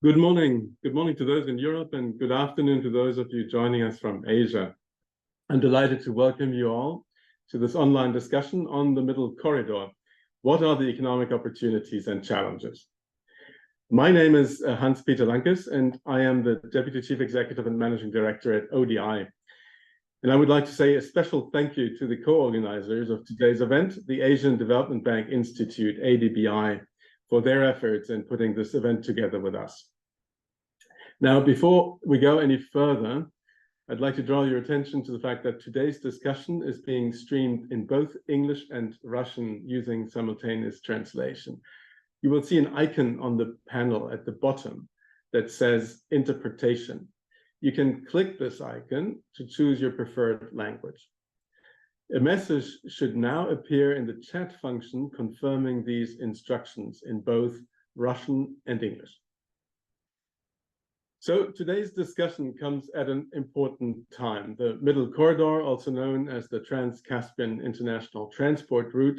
Good morning. Good morning to those in Europe, and good afternoon to those of you joining us from Asia. I'm delighted to welcome you all to this online discussion on the Middle Corridor. What are the economic opportunities and challenges? My name is Hans-Peter Lankes, and I am the Deputy Chief Executive and Managing Director at ODI. And I would like to say a special thank you to the co-organizers of today's event, the Asian Development Bank Institute, ADBI, for their efforts in putting this event together with us. Now, before we go any further, I'd like to draw your attention to the fact that today's discussion is being streamed in both English and Russian using simultaneous translation. You will see an icon on the panel at the bottom that says interpretation. You can click this icon to choose your preferred language. A message should now appear in the chat function confirming these instructions in both Russian and English. So today's discussion comes at an important time. The Middle Corridor, also known as the Trans-Caspian International Transport Route,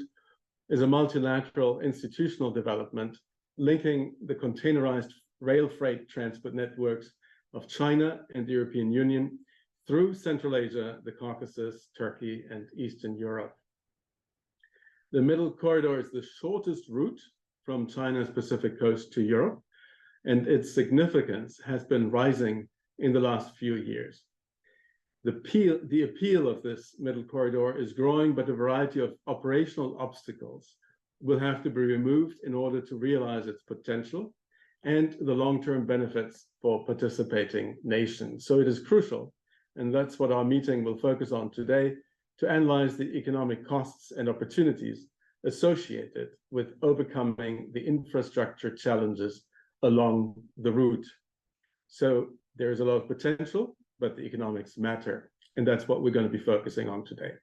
is a multilateral institutional development linking the containerized rail freight transport networks of China and the European Union through Central Asia, the Caucasus, Turkey, and Eastern Europe. The Middle Corridor is the shortest route from China's Pacific coast to Europe, and its significance has been rising in the last few years. The appeal of this Middle Corridor is growing, but a variety of operational obstacles will have to be removed in order to realize its potential and the long-term benefits for participating nations. So it is crucial, and that's what our meeting will focus on today, to analyze the economic costs and opportunities associated with overcoming the infrastructure challenges along the route. So there is a lot of potential, but the economics matter, and that's what we're going to be focusing on today.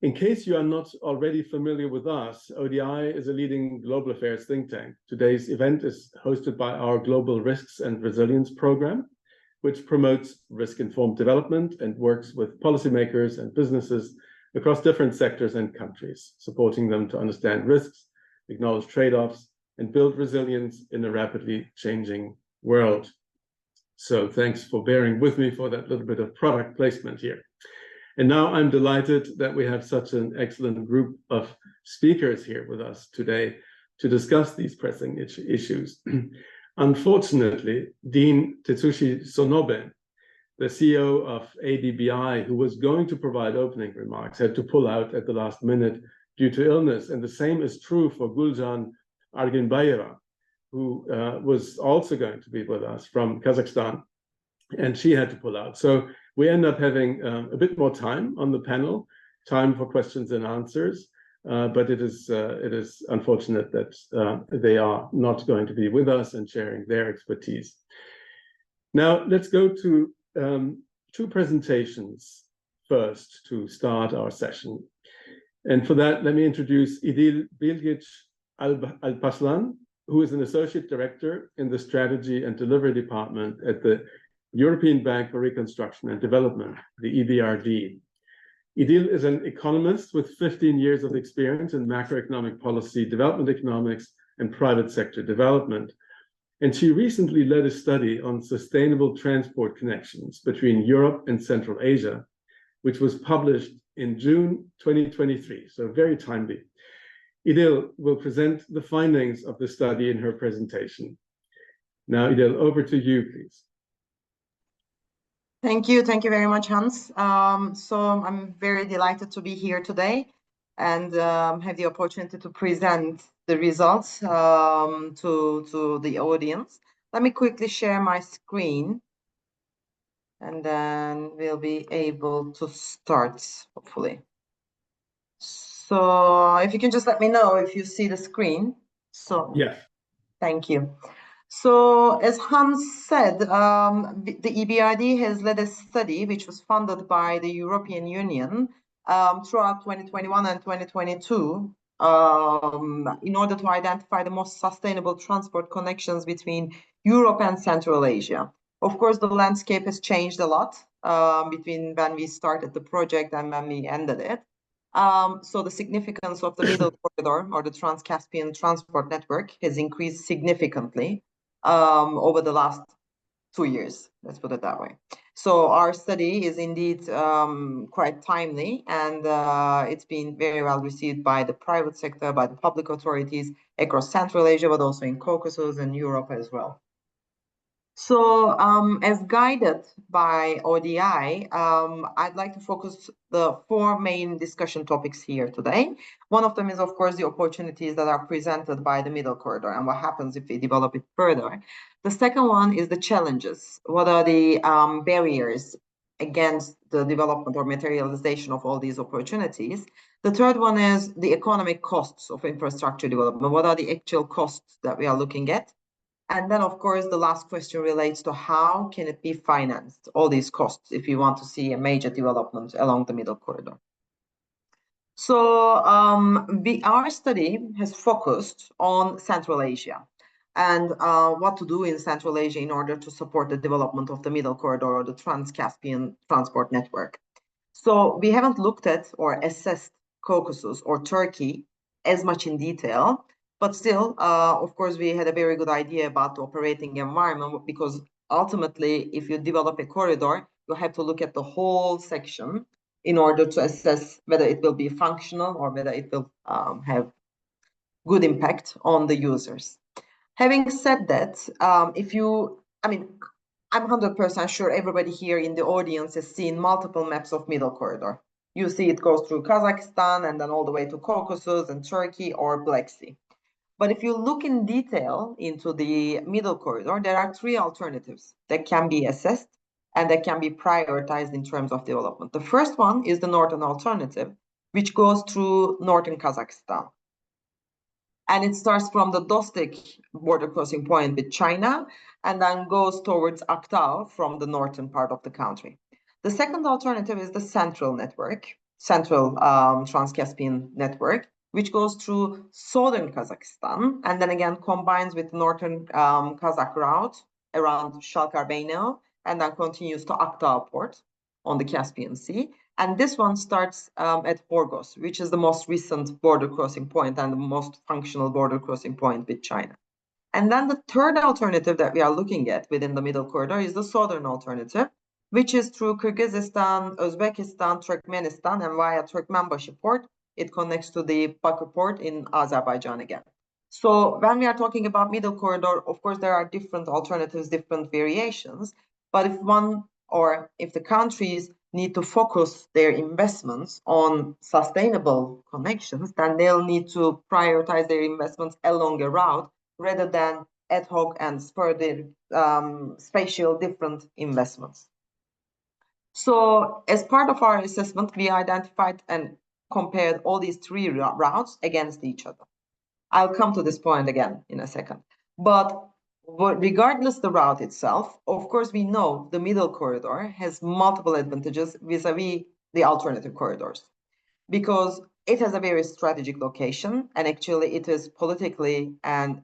In case you are not already familiar with us, ODI is a leading global affairs think tank. Today's event is hosted by our Global Risks and Resilience Program, which promotes risk-informed development and works with policymakers and businesses across different sectors and countries, supporting them to understand risks, acknowledge trade-offs, and build resilience in a rapidly changing world. So thanks for bearing with me for that little bit of product placement here. And now I'm delighted that we have such an excellent group of speakers here with us today to discuss these pressing issues. Unfortunately, Dean Tetsushi Sonobe, the CEO of ADBI, who was going to provide opening remarks, had to pull out at the last minute due to illness. And the same is true for Guljan Argenbayeva, who was also going to be with us from Kazakhstan, and she had to pull out. So we end up having a bit more time on the panel, time for questions and answers, but it is unfortunate that they are not going to be with us and sharing their expertise. Now, let's go to two presentations first to start our session. And for that, let me introduce Idil Bilgic Alpaslan, who is an Associate Director in the Strategy and Delivery Department at the European Bank for Reconstruction and Development, the EBRD. Idil is an economist with 15 years of experience in macroeconomic policy, development economics, and private sector development. And she recently led a study on sustainable transport connections between Europe and Central Asia, which was published in June 2023, so very timely. Idil will present the findings of the study in her presentation. Now, Idil, over to you, please. Thank you very much, Hans. So I'm very delighted to be here today and have the opportunity to present the results to the audience. Let me quickly share my screen, and then we'll be able to start, hopefully. So if you can just let me know if you see the screen. So yes. Thank you. So as Hans said, the EBRD has led a study which was funded by the European Union throughout 2021 and 2022 in order to identify the most sustainable transport connections between Europe and Central Asia. Of course, the landscape has changed a lot between when we started the project and when we ended it. So the significance of the Middle Corridor or the Trans-Caspian Transport Network has increased significantly. over the last 2 years, let's put it that way. So our study is indeed quite timely, and it's been very well received by the private sector, by the public authorities across Central Asia, but also in Caucasus and Europe as well. So as guided by ODI, I'd like to focus the 4 main discussion topics here today. One of them is, of course, the opportunities that are presented by the Middle Corridor and what happens if we develop it further. The second one is the challenges. What are the barriers against the development or materialization of all these opportunities? The third one is the economic costs of infrastructure development. What are the actual costs that we are looking at? And then, of course, the last question relates to how can it be financed, all these costs, if you want to see a major development along the Middle Corridor. So our study has focused on Central Asia and what to do in Central Asia in order to support the development of the Middle Corridor or the Trans-Caspian transport network. So we haven't looked at or assessed Caucasus or Turkey as much in detail, but still, of course, we had a very good idea about the operating environment, because ultimately, if you develop a corridor, you have to look at the whole section in order to assess whether it will be functional or whether it will have good impact on the users. Having said that, I'm 100% sure everybody here in the audience has seen multiple maps of Middle Corridor. You see it goes through Kazakhstan and then all the way to Caucasus and Turkey or Black Sea. But if you look in detail into the Middle Corridor, there are 3 alternatives that can be assessed and that can be prioritized in terms of development. The first one is the northern alternative, which goes through northern Kazakhstan. And it starts from the Dostik border crossing point with China and then goes towards Aktau from the northern part of the country. The second alternative is the central network, central Trans-Caspian network, which goes through southern Kazakhstan and then again combines with northern Kazakh route around Shalkar-Beyneo and then continues to Aktau port on the Caspian Sea. And this one starts at Borgos, which is the most recent border crossing point and the most functional border crossing point with China. And then the third alternative that we are looking at within the Middle Corridor is the southern alternative, which is through Kyrgyzstan, Uzbekistan, Turkmenistan, and via Turkmenbashi port. It connects to the Baku port in Azerbaijan again. So when we are talking about Middle Corridor, of course, there are different alternatives, different variations. But if the countries need to focus their investments on sustainable connections, then they'll need to prioritize their investments along a route rather than ad hoc and spatial different investments. So as part of our assessment, we identified and compared all these 3 routes against each other. I'll come to this point again in a second. But regardless the route itself, of course, we know the Middle Corridor has multiple advantages vis-a-vis the alternative corridors, because it has a very strategic location, and actually it is politically and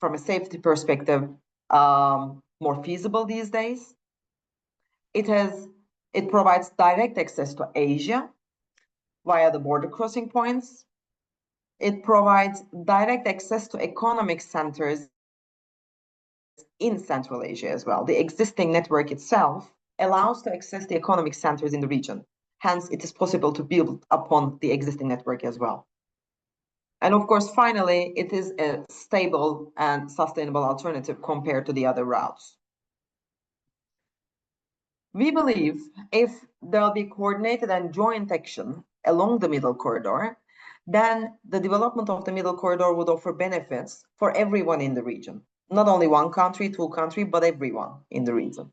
from a safety perspective more feasible these days. It provides direct access to Asia via the border crossing points. It provides direct access to economic centers in Central Asia as well. The existing network itself allows to access the economic centers in the region. Hence, it is possible to build upon the existing network as well. And of course, finally, it is a stable and sustainable alternative compared to the other routes. We believe if there'll be coordinated and joint action along the Middle Corridor, then the development of the Middle Corridor would offer benefits for everyone in the region. Not only one country, 2 countries, but everyone in the region.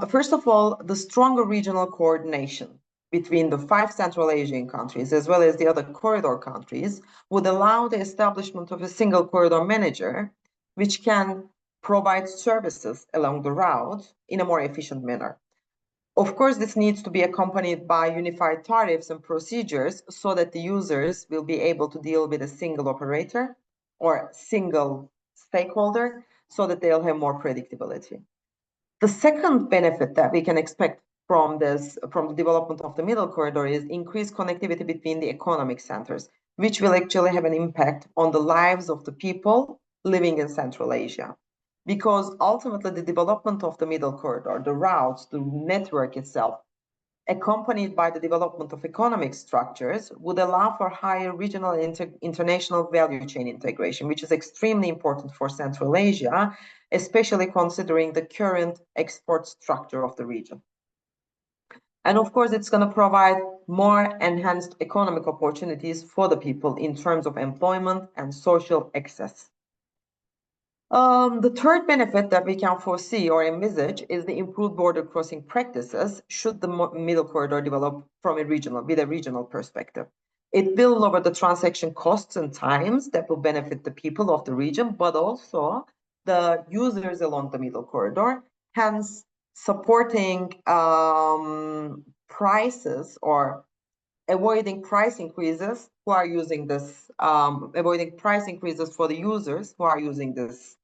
First of all, the stronger regional coordination between the 5 Central Asian countries as well as the other corridor countries would allow the establishment of a single corridor manager, which can provide services along the route in a more efficient manner. Of course, this needs to be accompanied by unified tariffs and procedures so that the users will be able to deal with a single operator or single stakeholder so that they'll have more predictability. The second benefit that we can expect from the development of the Middle Corridor is increased connectivity between the economic centers, which will actually have an impact on the lives of the people living in Central Asia. because ultimately the development of the middle corridor, the routes, the network itself, accompanied by the development of economic structures, would allow for higher regional and international value chain integration, which is extremely important for Central Asia, especially considering the current export structure of the region. And of course, it's going to provide more enhanced economic opportunities for the people in terms of employment and social access. The third benefit that we can foresee or envisage is the improved border crossing practices should the middle corridor develop with a regional perspective. It will lower the transaction costs and times that will benefit the people of the region, but also the users along the middle corridor, hence supporting prices or avoiding price increases who are using this, avoiding price increases for the users who are using this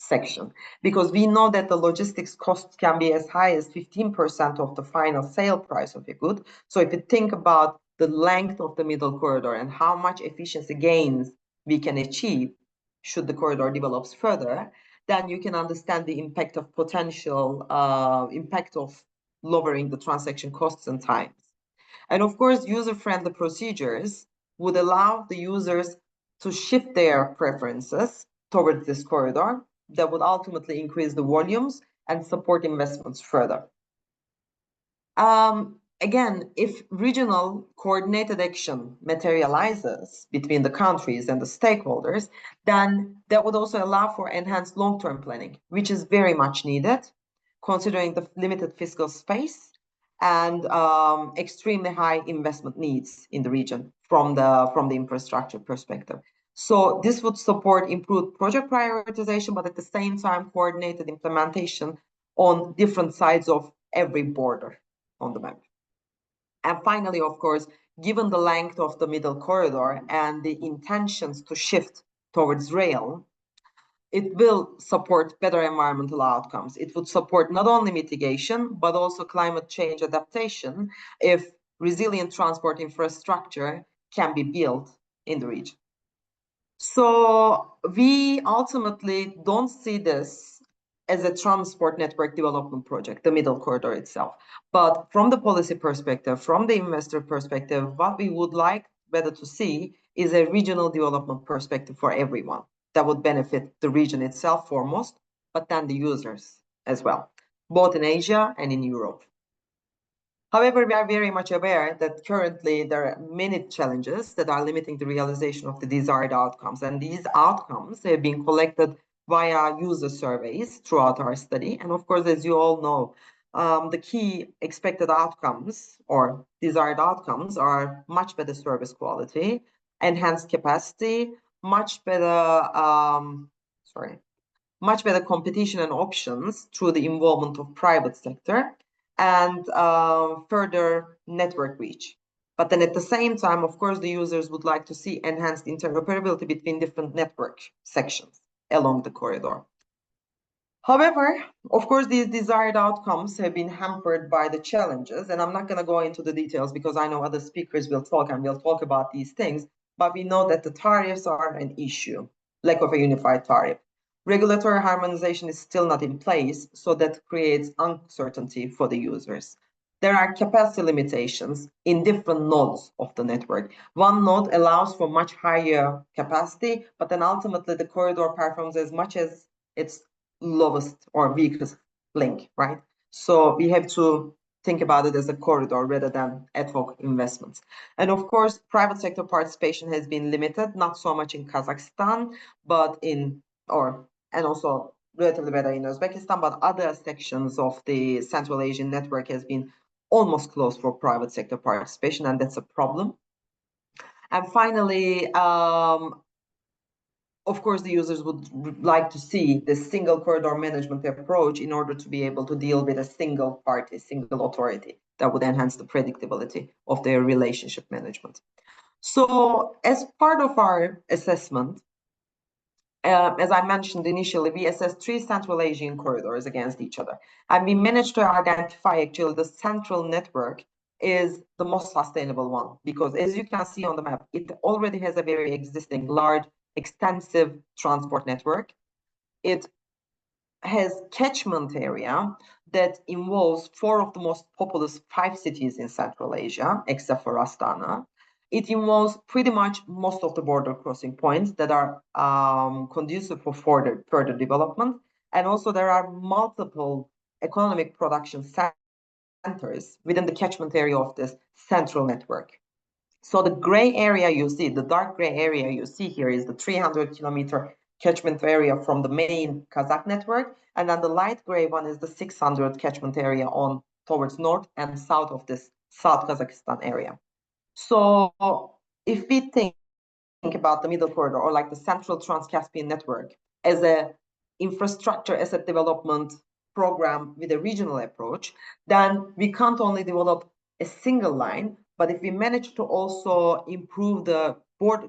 section, because we know that the logistics costs can be as high as 15% of the final sale price of a good. So if you think about the length of the middle corridor and how much efficiency gains we can achieve should the corridor develops further, then you can understand the impact of potential impact of lowering the transaction costs and times. And of course, user-friendly procedures would allow the users to shift their preferences towards this corridor that would ultimately increase the volumes and support investments further. Again, if regional coordinated action materializes between the countries and the stakeholders, then that would also allow for enhanced long-term planning, which is very much needed, considering the limited fiscal space and extremely high investment needs in the region from the infrastructure perspective. So this would support improved project prioritization, but at the same time, coordinated implementation on different sides of every border on the map. And finally, of course, given the length of the middle corridor and the intentions to shift towards rail, it will support better environmental outcomes. It would support not only mitigation, but also climate change adaptation if resilient transport infrastructure can be built in the region. So we ultimately don't see this as a transport network development project, the middle corridor itself. But from the policy perspective, from the investor perspective, what we would like better to see is a regional development perspective for everyone that would benefit the region itself foremost, but then the users as well, both in Asia and in Europe. However, we are very much aware that currently there are many challenges that are limiting the realization of the desired outcomes. And these outcomes have been collected via user surveys throughout our study. And of course, as you all know, the key expected outcomes or desired outcomes are much better service quality, enhanced capacity, much better, much better competition and options through the involvement of private sector, and further network reach. But then at the same time, of course, the users would like to see enhanced interoperability between different network sections along the corridor. However, of course, these desired outcomes have been hampered by the challenges, and I'm not going to go into the details because I know other speakers will talk and we'll talk about these things, but we know that the tariffs are an issue, lack of a unified tariff. Regulatory harmonization is still not in place, so that creates uncertainty for the users. There are capacity limitations in different nodes of the network. One node allows for much higher capacity, but then ultimately the corridor performs as much as its lowest or weakest link, right? So we have to think about it as a corridor rather than ad hoc investments. And of course, private sector participation has been limited, not so much in Kazakhstan, but and also relatively better in Uzbekistan, but other sections of the Central Asian network has been almost closed for private sector participation, and that's a problem. And finally, of course, the users would like to see the single corridor management approach in order to be able to deal with a single party, single authority that would enhance the predictability of their relationship management. So as part of our assessment, as I mentioned initially, we assessed 3 Central Asian corridors against each other. And we managed to identify actually the central network is the most sustainable one, because as you can see on the map, it already has a very existing, large, extensive transport network. It has catchment area that involves 4 of the most populous 5 cities in Central Asia, except for Astana. It involves pretty much most of the border crossing points that are conducive for further development. And also there are multiple economic production centers within the catchment area of this central network. So the gray area you see, the dark gray area you see here is the 300-kilometer catchment area from the main Kazakh network, and then the light gray one is the 600 catchment area on towards north and south of this South Kazakhstan area. So if we think about the middle corridor or like the central Trans-Caspian network as a infrastructure asset development program with a regional approach, then we can't only develop a single line, but if we manage to also improve the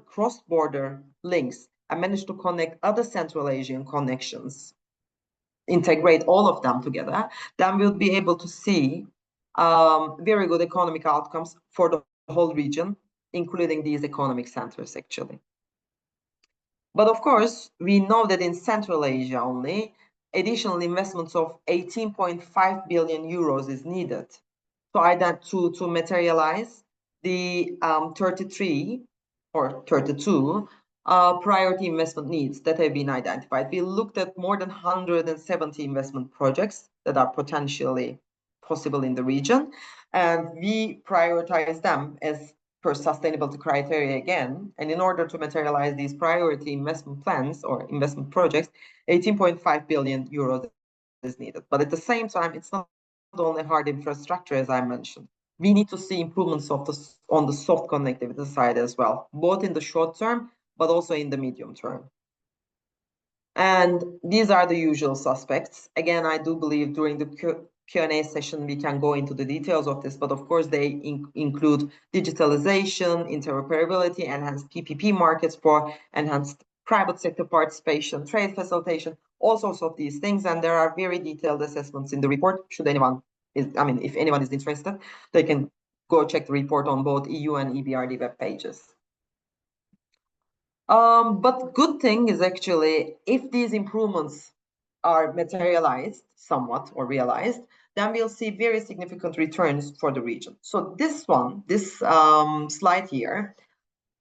cross-border links and manage to connect other Central Asian connections, integrate all of them together, then we'll be able to see very good economic outcomes for the whole region, including these economic centers actually. But of course, we know that in Central Asia only, additional investments of 18.5 billion euros is needed to materialize the 33 or 32 priority investment needs that have been identified. We looked at more than 170 investment projects that are potentially possible in the region, and we prioritize them as per sustainability criteria again. And in order to materialize these priority investment plans or investment projects, 18.5 billion euros is needed. But at the same time, it's not only hard infrastructure, as I mentioned. We need to see improvements on the soft connectivity side as well, both in the short term, but also in the medium term. And these are the usual suspects. Again, I do believe during the Q&A session, we can go into the details of this, but of course they include digitalization, interoperability, enhanced PPP markets for enhanced private sector participation, trade facilitation, all sorts of these things. And there are very detailed assessments in the report. If anyone is interested, they can go check the report on both EU and EBRD web pages. But good thing is actually, if these improvements are materialized somewhat or realized, then we'll see very significant returns for the region. So this slide here,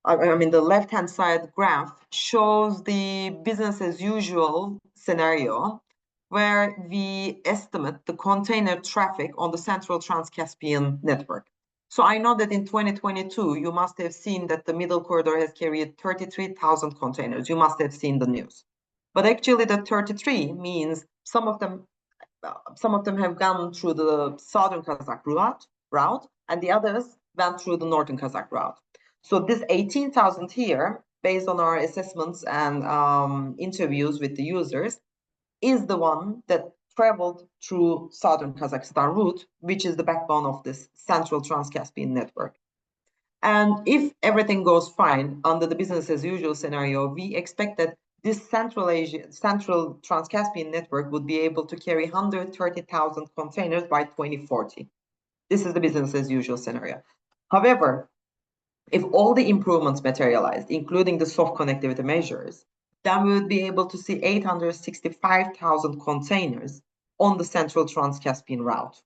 the left-hand side graph shows the business as usual scenario where we estimate the container traffic on the central Trans-Caspian network. So I know that in 2022, you must have seen that the middle corridor has carried 33,000 containers. You must have seen the news. But actually the 33 means some of them have gone through the southern Kazakh route, and the others went through the northern Kazakh route. So this 18,000 here, based on our assessments and interviews with the users, is the one that traveled through southern Kazakhstan route, which is the backbone of this central Trans-Caspian network. And if everything goes fine under the business as usual scenario, we expect that this central Trans-Caspian network would be able to carry 130,000 containers by 2040. This is the business as usual scenario. However, if all the improvements materialized, including the soft connectivity measures, then we would be able to see 865,000 containers on the central Trans-Caspian route.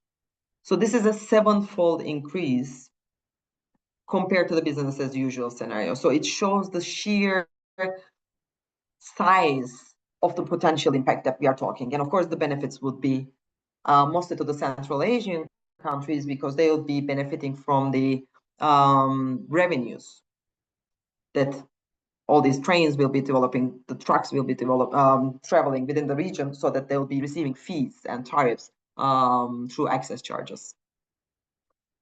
So this is a 7-fold increase compared to the business as usual scenario. So it shows the sheer size of the potential impact that we are talking. And of course, the benefits would be mostly to the Central Asian countries because they will be benefiting from the revenues that all these trains will be developing, the trucks will be traveling within the region so that they'll be receiving fees and tariffs through access charges.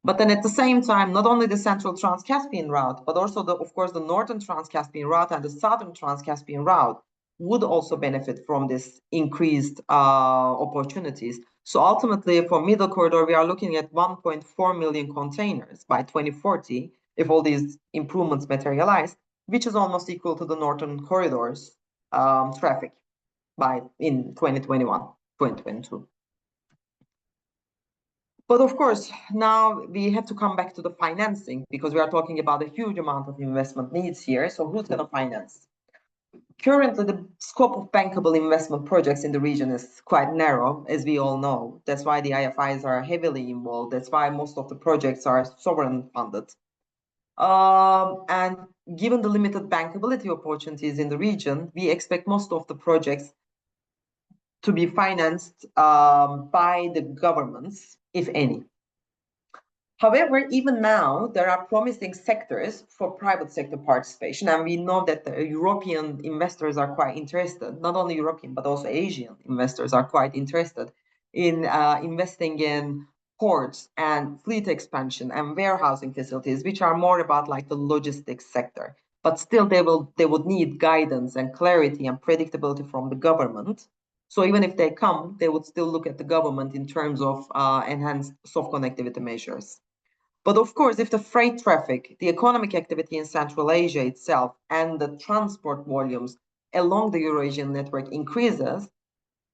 But then at the same time, not only the central Trans-Caspian route, but also, of course, the northern Trans-Caspian route and the southern Trans-Caspian route would also benefit from this increased opportunities. So ultimately, for middle corridor, we are looking at 1.4 million containers by 2040, if all these improvements materialize, which is almost equal to the northern corridors traffic in 2021, 2022. But of course, now we have to come back to the financing because we are talking about a huge amount of investment needs here. So who's going to finance? currently the scope of bankable investment projects in the region is quite narrow, as we all know. That's why the IFIs are heavily involved. That's why most of the projects are sovereign funded. And given the limited bankability opportunities in the region, we expect most of the projects to be financed by the governments, if any. However, even now, there are promising sectors for private sector participation, and we know that the European investors are quite interested, not only European, but also Asian investors are quite interested in investing in ports and fleet expansion and warehousing facilities, which are more about like the logistics sector. But still, they would need guidance and clarity and predictability from the government. So even if they come, they would still look at the government in terms of enhanced soft connectivity measures. But of course, if the freight traffic, the economic activity in Central Asia itself, and the transport volumes along the Eurasian network increases,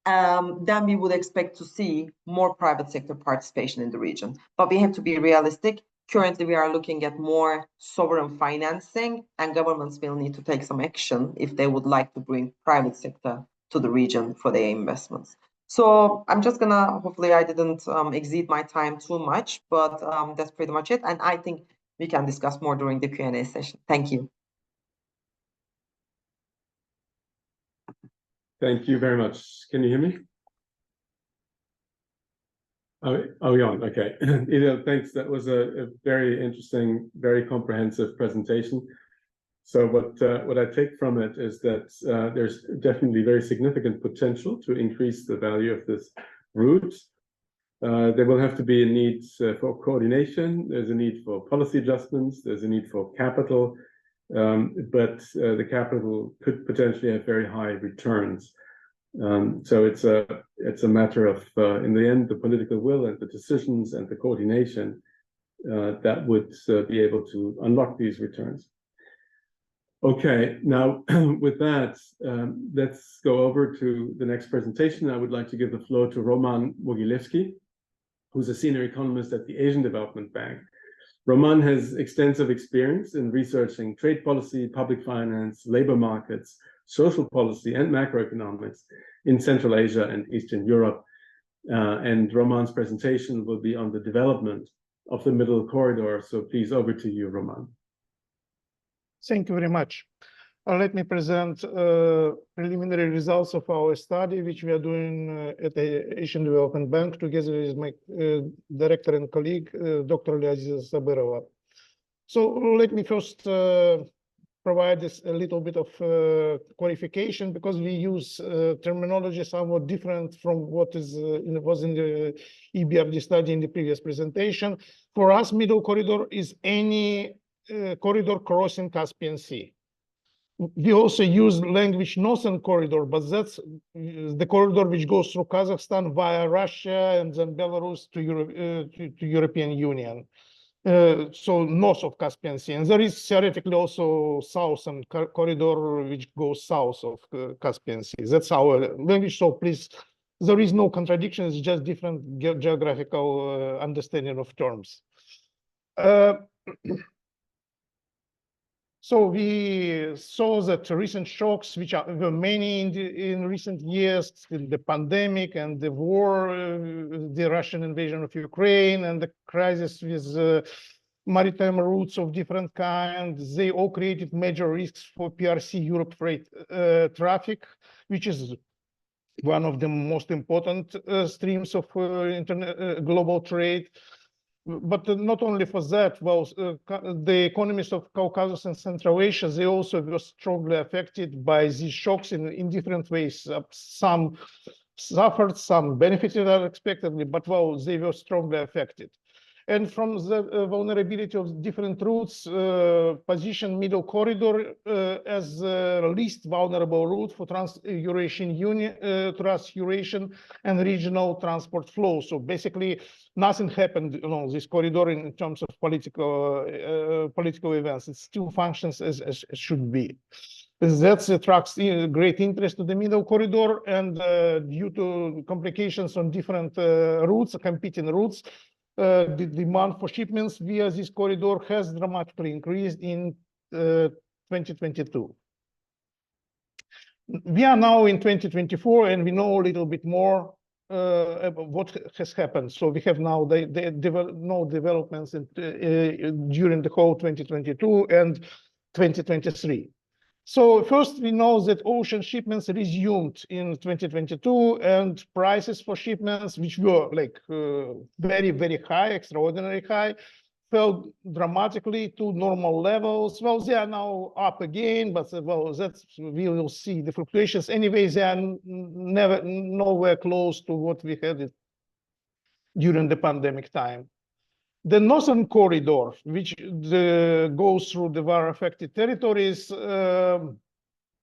then we would expect to see more private sector participation in the region. But we have to be realistic. Currently, we are looking at more sovereign financing, and governments will need to take some action if they would like to bring private sector to the region for their investments. So I'm just gonna, hopefully I didn't exceed my time too much, but that's pretty much it. And I think we can discuss more during the Q&A session. Thank you. Thank you very much. Can you hear me? Oh, you're on. Okay. Thanks. That was a very interesting, very comprehensive presentation. So what I take from it is that there's definitely very significant potential to increase the value of this route. There will have to be a need for coordination. There's a need for policy adjustments. There's a need for capital, but the capital could potentially have very high returns. So it's a matter of, in the end, the political will and the decisions and the coordination that would be able to unlock these returns. Okay, now with that, let's go over to the next presentation. I would like to give the floor to Roman Mogilevsky, who's a senior economist at the Asian Development Bank. Roman has extensive experience in researching trade policy, public finance, labor markets, social policy, and macroeconomics in Central Asia and Eastern Europe. And Roman's presentation will be on the development of the Middle Corridor. So please, over to you, Roman. Thank you very much. Let me present preliminary results of our study, which we are doing at the Asian Development Bank together with my director and colleague, Dr. Liaziza Sabirova. So let me first provide this a little bit of qualification, because we use terminology somewhat different from what was in the EBRD study in the previous presentation. For us, Middle Corridor is any corridor crossing Caspian Sea. We also use language Northern Corridor, but that's the corridor which goes through Kazakhstan via Russia and then Belarus to European Union. So north of Caspian Sea. And there is theoretically also Southern Corridor which goes south of Caspian Sea. That's our language. So please, there is no contradiction. It's just different geographical understanding of terms. So we saw that recent shocks, which were many in recent years, the pandemic and the war, the Russian invasion of Ukraine, and the crisis with maritime routes of different kinds, they all created major risks for PRC Europe freight traffic, which is one of the most important streams of global trade. But not only for that, well, the economies of Caucasus and Central Asia, they also were strongly affected by these shocks in different ways. Some suffered, some benefited unexpectedly, but well, they were strongly affected. And from the vulnerability of different routes, position Middle Corridor as the least vulnerable route for Trans-Eurasian Union, Trans-Eurasian and regional transport flow. So basically, nothing happened along this corridor in terms of political events. It still functions as should be. That attracts great interest to the Middle Corridor, and due to complications on different routes, competing routes, the demand for shipments via this corridor has dramatically increased in 2022. We are now in 2024, and we know a little bit more about what has happened. So we have now no developments during the whole 2022 and 2023. So first, we know that ocean shipments resumed in 2022, and prices for shipments, which were like very, very high, extraordinarily high, fell dramatically to normal levels. Well, they are now up again, but well, that's, we will see the fluctuations. Anyways, they are nowhere close to what we had it during the pandemic time. The northern corridor, which goes through the war-affected territories, there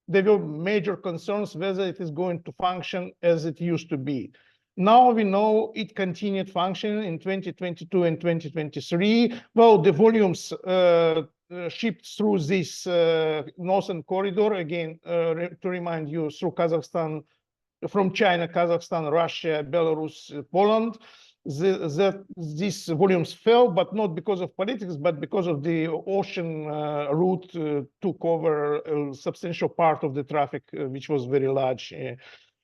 were major concerns whether it is going to function as it used to be. Now we know it continued functioning in 2022 and 2023. Well, the volumes shipped through this northern corridor, again, to remind you, through Kazakhstan, from China, Kazakhstan, Russia, Belarus, Poland, these volumes fell, but not because of politics, but because of the ocean route took over a substantial part of the traffic, which was very large in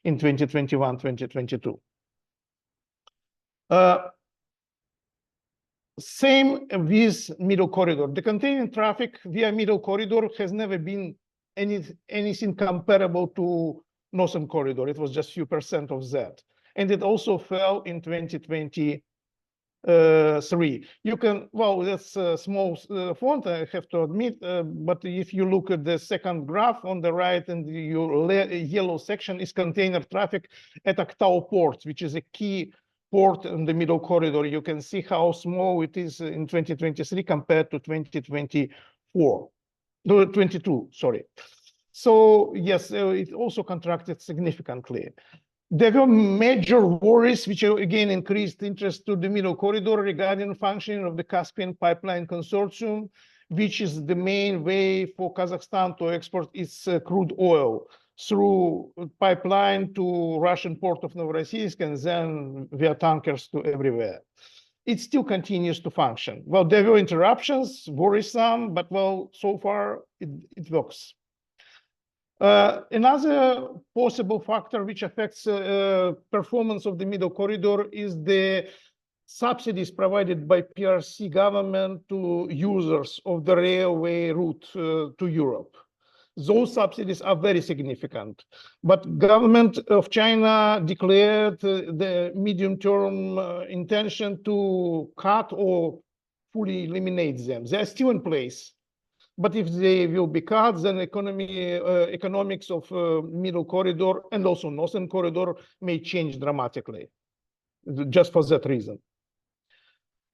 2021, 2022. Same with middle corridor. The container traffic via middle corridor has never been anything comparable to northern corridor. It was just few percent of that. And it also fell in 2023. You can, well, that's a small font, I have to admit, but if you look at the second graph on the right, and your yellow section is container traffic at Aktau port, which is a key port in the middle corridor. You can see how small it is in 2023 compared to 2024, no, 22, sorry. So yes, it also contracted significantly. There were major worries, which again increased interest to the middle corridor regarding functioning of the Caspian Pipeline Consortium, which is the main way for Kazakhstan to export its crude oil through pipeline to Russian port of Novorossiysk and then via tankers to everywhere. It still continues to function. Well, there were interruptions, worrisome, but well, so far it works. Another possible factor which affects performance of the middle corridor is the subsidies provided by PRC government to users of the railway route to Europe. Those subsidies are very significant, but government of China declared the medium-term intention to cut or fully eliminate them. They are still in place. But if they will be cut, then economics of middle corridor and also northern corridor may change dramatically, just for that reason.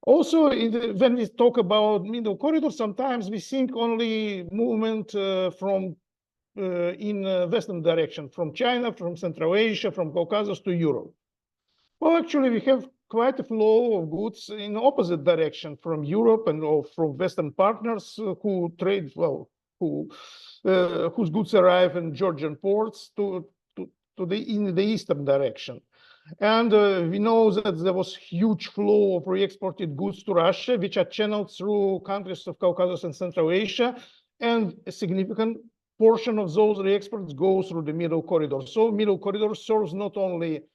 Also, when we talk about middle corridor, sometimes we think only movement from in western direction, from China, from Central Asia, from Caucasus to Europe. Well, actually, we have quite a flow of goods in opposite direction from Europe and from Western partners who trade, well, whose goods arrive in Georgian ports in the eastern direction. And we know that there was huge flow of re-exported goods to Russia, which are channeled through countries of Caucasus and Central Asia, and a significant portion of those re-exports go through the middle corridor. So middle corridor serves not only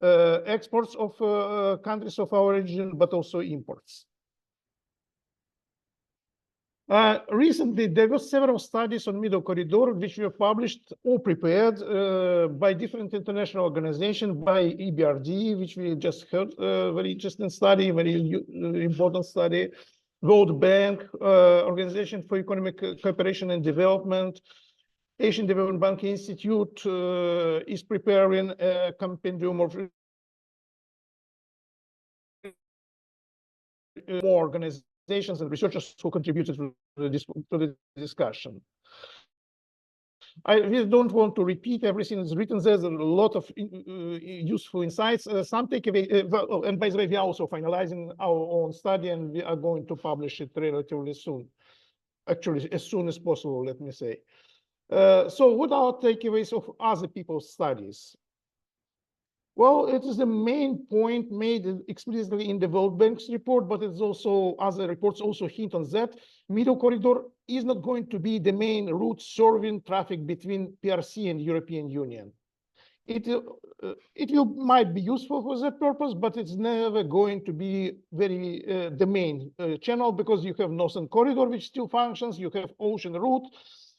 exports of countries of our region, but also imports. Recently, there were several studies on middle corridor, which were published or prepared by different international organizations, by EBRD, which we just heard, very interesting study, very important study, World Bank, Organization for Economic Cooperation and Development, Asian Development Bank Institute is preparing a compendium of more organizations and researchers who contributed to the discussion. I really don't want to repeat everything that's written. There's a lot of useful insights. Some takeaway, and by the way, we are also finalizing our own study, and we are going to publish it relatively soon. Actually, as soon as possible, let me say. So what are takeaways of other people's studies? Well, it is the main point made explicitly in the World Bank's report, but it's also, other reports also hint on that. Middle Corridor is not going to be the main route serving traffic between PRC and European Union. It might be useful for that purpose, but it's never going to be very the main channel, because you have Northern Corridor, which still functions. You have ocean route.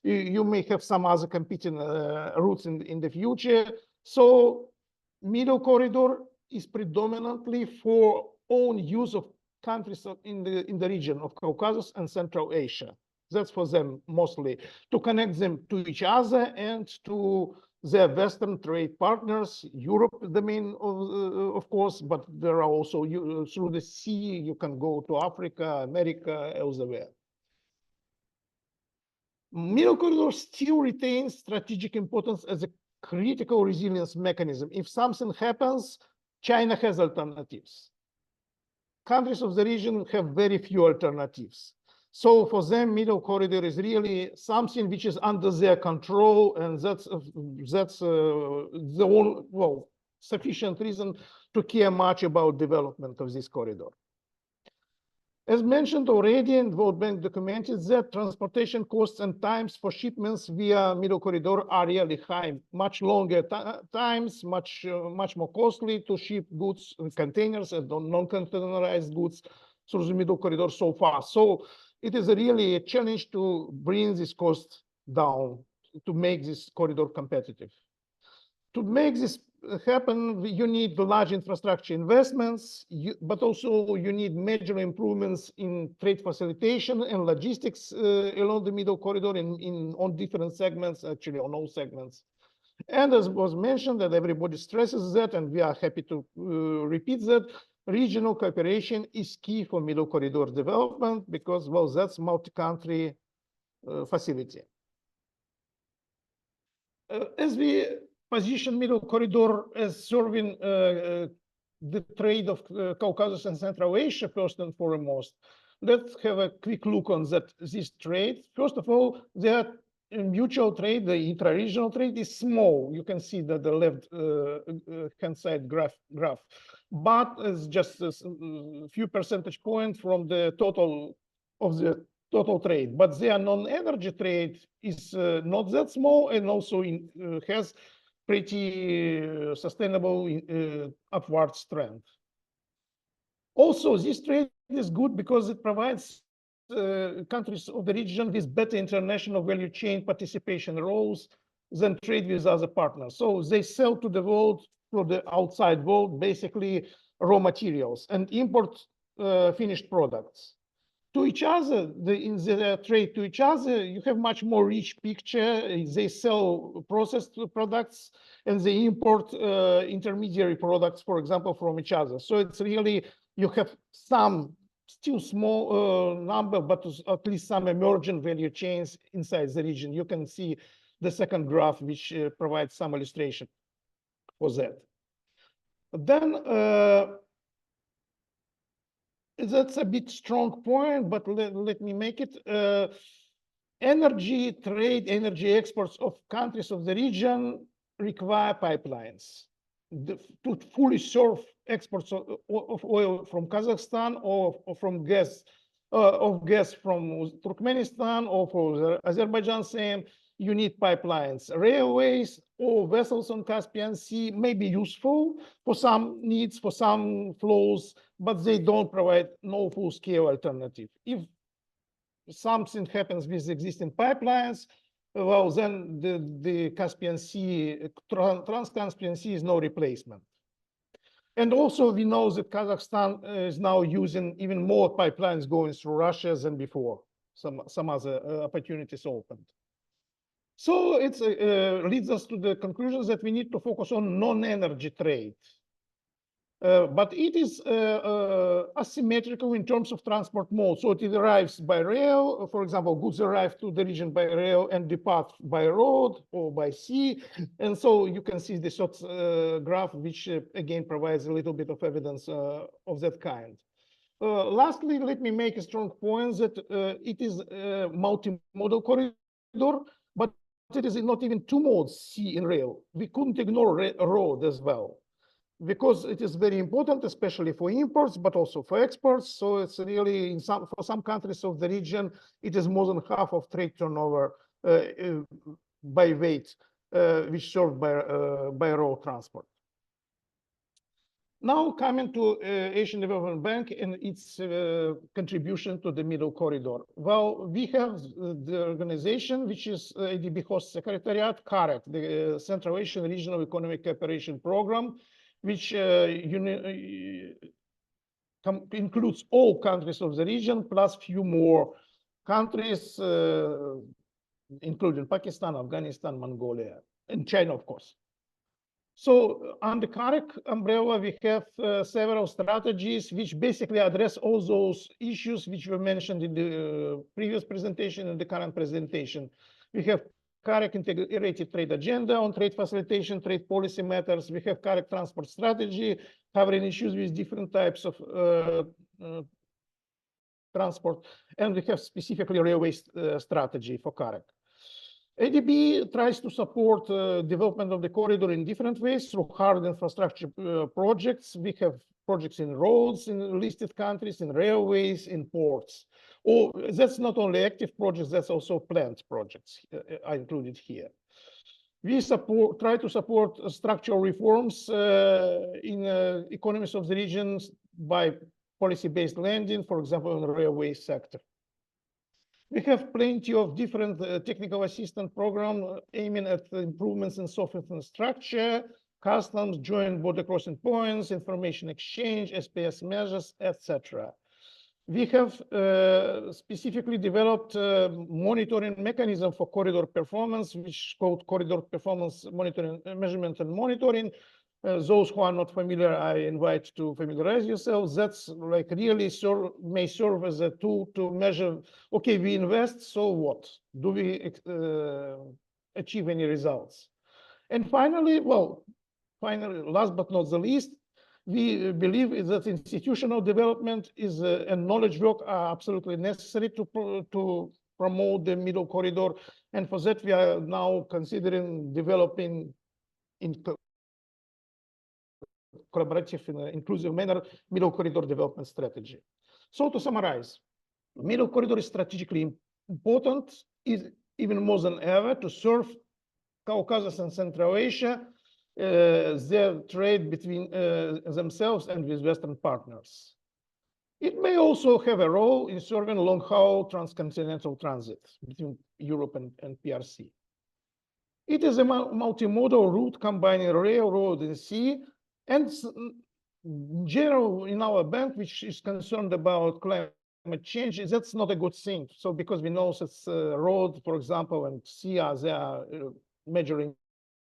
You may have some other competing routes in the future. So Middle Corridor is predominantly for own use of countries in the region of Caucasus and Central Asia. That's for them mostly, to connect them to each other and to their Western trade partners. Europe, the main, of course, but there are also, through the sea, you can go to Africa, America, elsewhere. Middle Corridor still retains strategic importance as a critical resilience mechanism. If something happens, China has alternatives. Countries of the region have very few alternatives. So for them, Middle Corridor is really something which is under their control, and that's the only, well, sufficient reason to care much about development of this corridor. As mentioned already, and World Bank documented that transportation costs and times for shipments via Middle Corridor are really high, much longer times, much more costly to ship goods in containers and non-containerized goods through the Middle Corridor so far. So it is really a challenge to bring this cost down, to make this corridor competitive. To make this happen, you need the large infrastructure investments, but also you need major improvements in trade facilitation and logistics along the Middle Corridor on different segments, actually on all segments. And as was mentioned, that everybody stresses that, and we are happy to repeat that, regional cooperation is key for Middle Corridor development, because, well, that's multi-country facility. As we position Middle Corridor as serving the trade of Caucasus and Central Asia, first and foremost, let's have a quick look on this trade. First of all, the mutual trade, the intra-regional trade, is small. You can see that the left-hand side graph, but it's just a few percentage points from the total of the total trade. But their non-energy trade is not that small, and also has pretty sustainable upwards trend. Also, this trade is good because it provides countries of the region with better international value chain participation roles than trade with other partners. So they sell to the world, for the outside world, basically raw materials, and import finished products. To each other, in the trade to each other, you have much more rich picture. They sell processed products and they import intermediary products, for example, from each other. So it's really, you have some still small number, but at least some emergent value chains inside the region. You can see the second graph, which provides some illustration for that. Then, that's a bit strong point, but let me make it. Energy trade, energy exports of countries of the region require pipelines to fully serve exports of oil from Kazakhstan, or from gas from Turkmenistan, or for Azerbaijan, same. You need pipelines. Railways or vessels on Caspian Sea may be useful for some needs, for some flows, but they don't provide no full-scale alternative. If something happens with existing pipelines, well, then the Caspian Sea, Trans-Caspian Sea is no replacement. And also, we know that Kazakhstan is now using even more pipelines going through Russia than before. Some other opportunities opened. So it leads us to the conclusion that we need to focus on non-energy trade. But it is asymmetrical in terms of transport mode. So it arrives by rail. For example, goods arrive to the region by rail and depart by road or by sea. And so you can see the short graph, which again provides a little bit of evidence of that kind. Lastly, let me make a strong point that it is a multimodal corridor, but it is not even two modes, sea and rail. We couldn't ignore road as well. because it is very important, especially for imports, but also for exports. So it's really for some countries of the region, it is more than half of trade turnover by weight, which served by road transport. Now coming to Asian Development Bank and its contribution to the Middle Corridor. Well, we have the organization, which is ADB host secretariat, CAREC, the Central Asian Regional Economic Cooperation Program, which includes all countries of the region, plus few more countries, including Pakistan, Afghanistan, Mongolia, and China, of course. So under CAREC umbrella, we have several strategies which basically address all those issues which were mentioned in the previous presentation and the current presentation. We have CAREC integrated trade agenda on trade facilitation, trade policy matters. We have CAREC transport strategy covering issues with different types of transport, and we have specifically railway strategy for CAREC. ADB tries to support development of the corridor in different ways through hard infrastructure projects. We have projects in roads in listed countries, in railways, in ports. Oh, that's not only active projects, that's also planned projects are included here. We try to support structural reforms in economies of the regions by policy-based lending, for example, in the railway sector. We have plenty of different technical assistance programs aiming at improvements in software infrastructure, customs, joint border crossing points, information exchange, SPS measures, etc. We have specifically developed a monitoring mechanism for corridor performance, which is called Corridor Performance Monitoring, Measurement and Monitoring. Those who are not familiar, I invite to familiarize yourselves. That's like really may serve as a tool to measure, okay, we invest, so what? Do we achieve any results? And finally, last but not the least, we believe that institutional development is and knowledge work are absolutely necessary to promote the Middle Corridor. And for that, we are now considering developing in collaborative in an inclusive manner Middle Corridor development strategy. So to summarize, Middle Corridor is strategically important, is even more than ever, to serve Caucasus and Central Asia, their trade between themselves and with Western partners. It may also have a role in serving long-haul transcontinental transit between Europe and PRC. It is a multimodal route combining railroad and sea. And in general, in our bank, which is concerned about climate change, that's not a good thing. So because we know that road, for example, and sea are measuring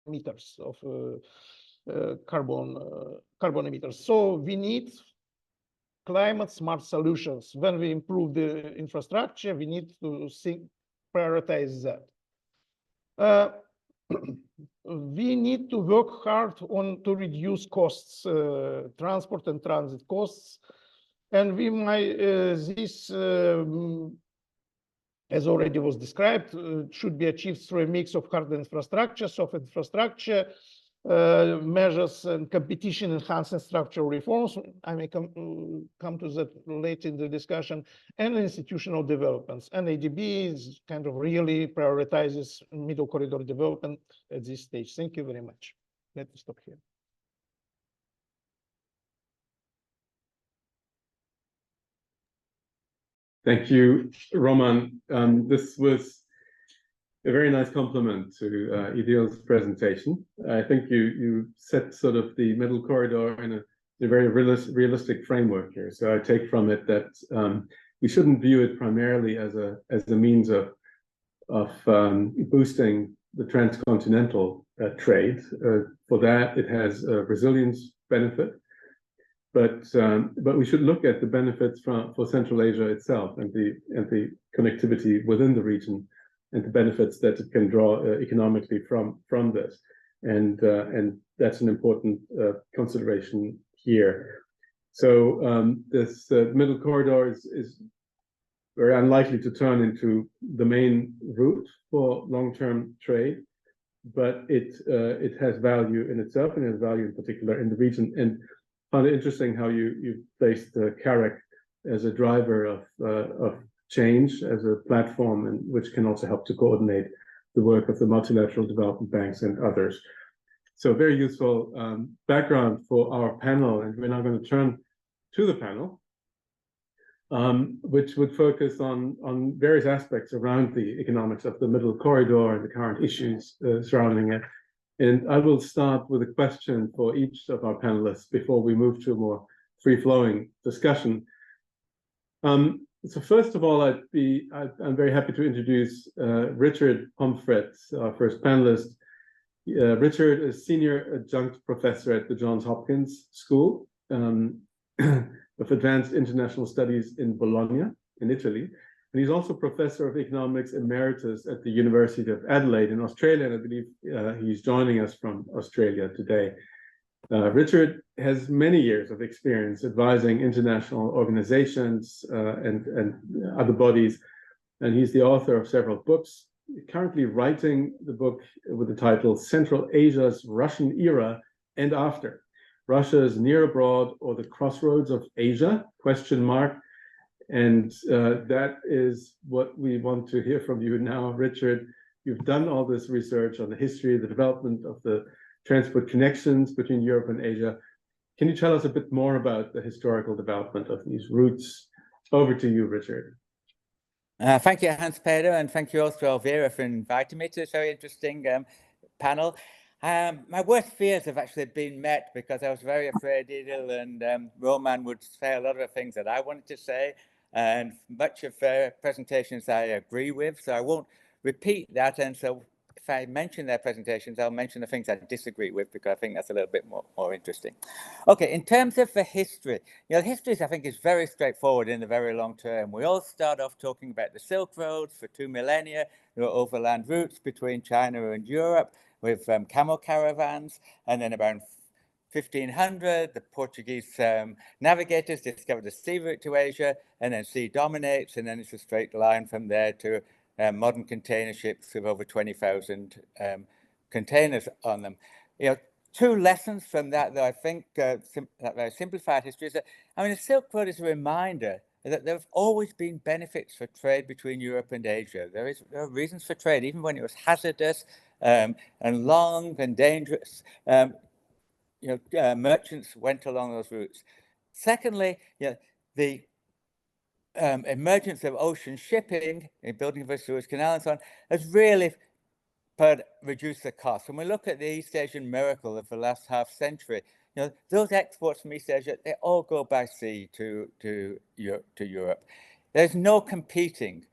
emitters of carbon emitters. So we need climate smart solutions. When we improve the infrastructure, we need to prioritize that. We need to work hard to reduce costs, transport and transit costs. And we might, as already was described, should be achieved through a mix of hard infrastructure, soft infrastructure, measures and competition enhancing structural reforms. I may come to that later in the discussion, and institutional developments. And ADB is kind of really prioritizes Middle Corridor development at this stage. Thank you very much. Let me stop here. Thank you, Roman. This was a very nice compliment to Idil's presentation. I think you set sort of the Middle Corridor in a very realistic framework here. So I take from it that we shouldn't view it primarily as a means of boosting the transcontinental trade. For that, it has a resilience benefit. But we should look at the benefits for Central Asia itself and the connectivity within the region, and the benefits that it can draw economically from this, and that's an important consideration here. So this Middle Corridor is very unlikely to turn into the main route for long-term trade, but it has value in itself, and it has value in particular in the region. And found it interesting how you placed CAREC as a driver of change, as a platform, and which can also help to coordinate the work of the multilateral development banks and others. So very useful background for our panel, and we're now going to turn to the panel, which would focus on various aspects around the economics of the Middle Corridor and the current issues surrounding it. And I will start with a question for each of our panelists before we move to a more free-flowing discussion. So first of all, I'm very happy to introduce Richard Pomfret, our first panelist. Richard is Senior Adjunct Professor at the Johns Hopkins School of Advanced International Studies in Bologna, in Italy. And he's also Professor of Economics Emeritus at the University of Adelaide in Australia, and I believe he's joining us from Australia today. Richard has many years of experience advising international organizations and other bodies, and he's the author of several books, currently writing the book with the title Central Asia's Russian Era and After, Russia's Near Abroad or the Crossroads of Asia, ? And that is what we want to hear from you now, Richard. You've done all this research on the history, the development of the transport connections between Europe and Asia. Can you tell us a bit more about the historical development of these routes? Over to you, Richard. Thank you, Hans-Peter, and thank you also, Vera, for inviting me to this very interesting panel. My worst fears have actually been met, because I was very afraid Idil and Roman would say a lot of the things that I wanted to say, and much of their presentations I agree with, so I won't repeat that. And so if I mention their presentations, I'll mention the things I disagree with, because I think that's a little bit more interesting. Okay, in terms of the history, history, I think, is very straightforward in the very long term. We all start off talking about the Silk Roads for 2 millennia. There were overland routes between China and Europe with camel caravans, and then about 1500, the Portuguese navigators discovered the sea route to Asia, and then sea dominates, and then it's a straight line from there to modern container ships with over 20,000 containers on them. Two lessons from that I think, that very simplified history is that, the Silk Road is a reminder that there have always been benefits for trade between Europe and Asia. There are reasons for trade, even when it was hazardous and long and dangerous. Merchants went along those routes. Secondly, the emergence of ocean shipping, building of the Suez Canal and so on, has really reduced the cost. When we look at the East Asian miracle of the last half century, those exports from East Asia, they all go by sea to Europe. There's no competing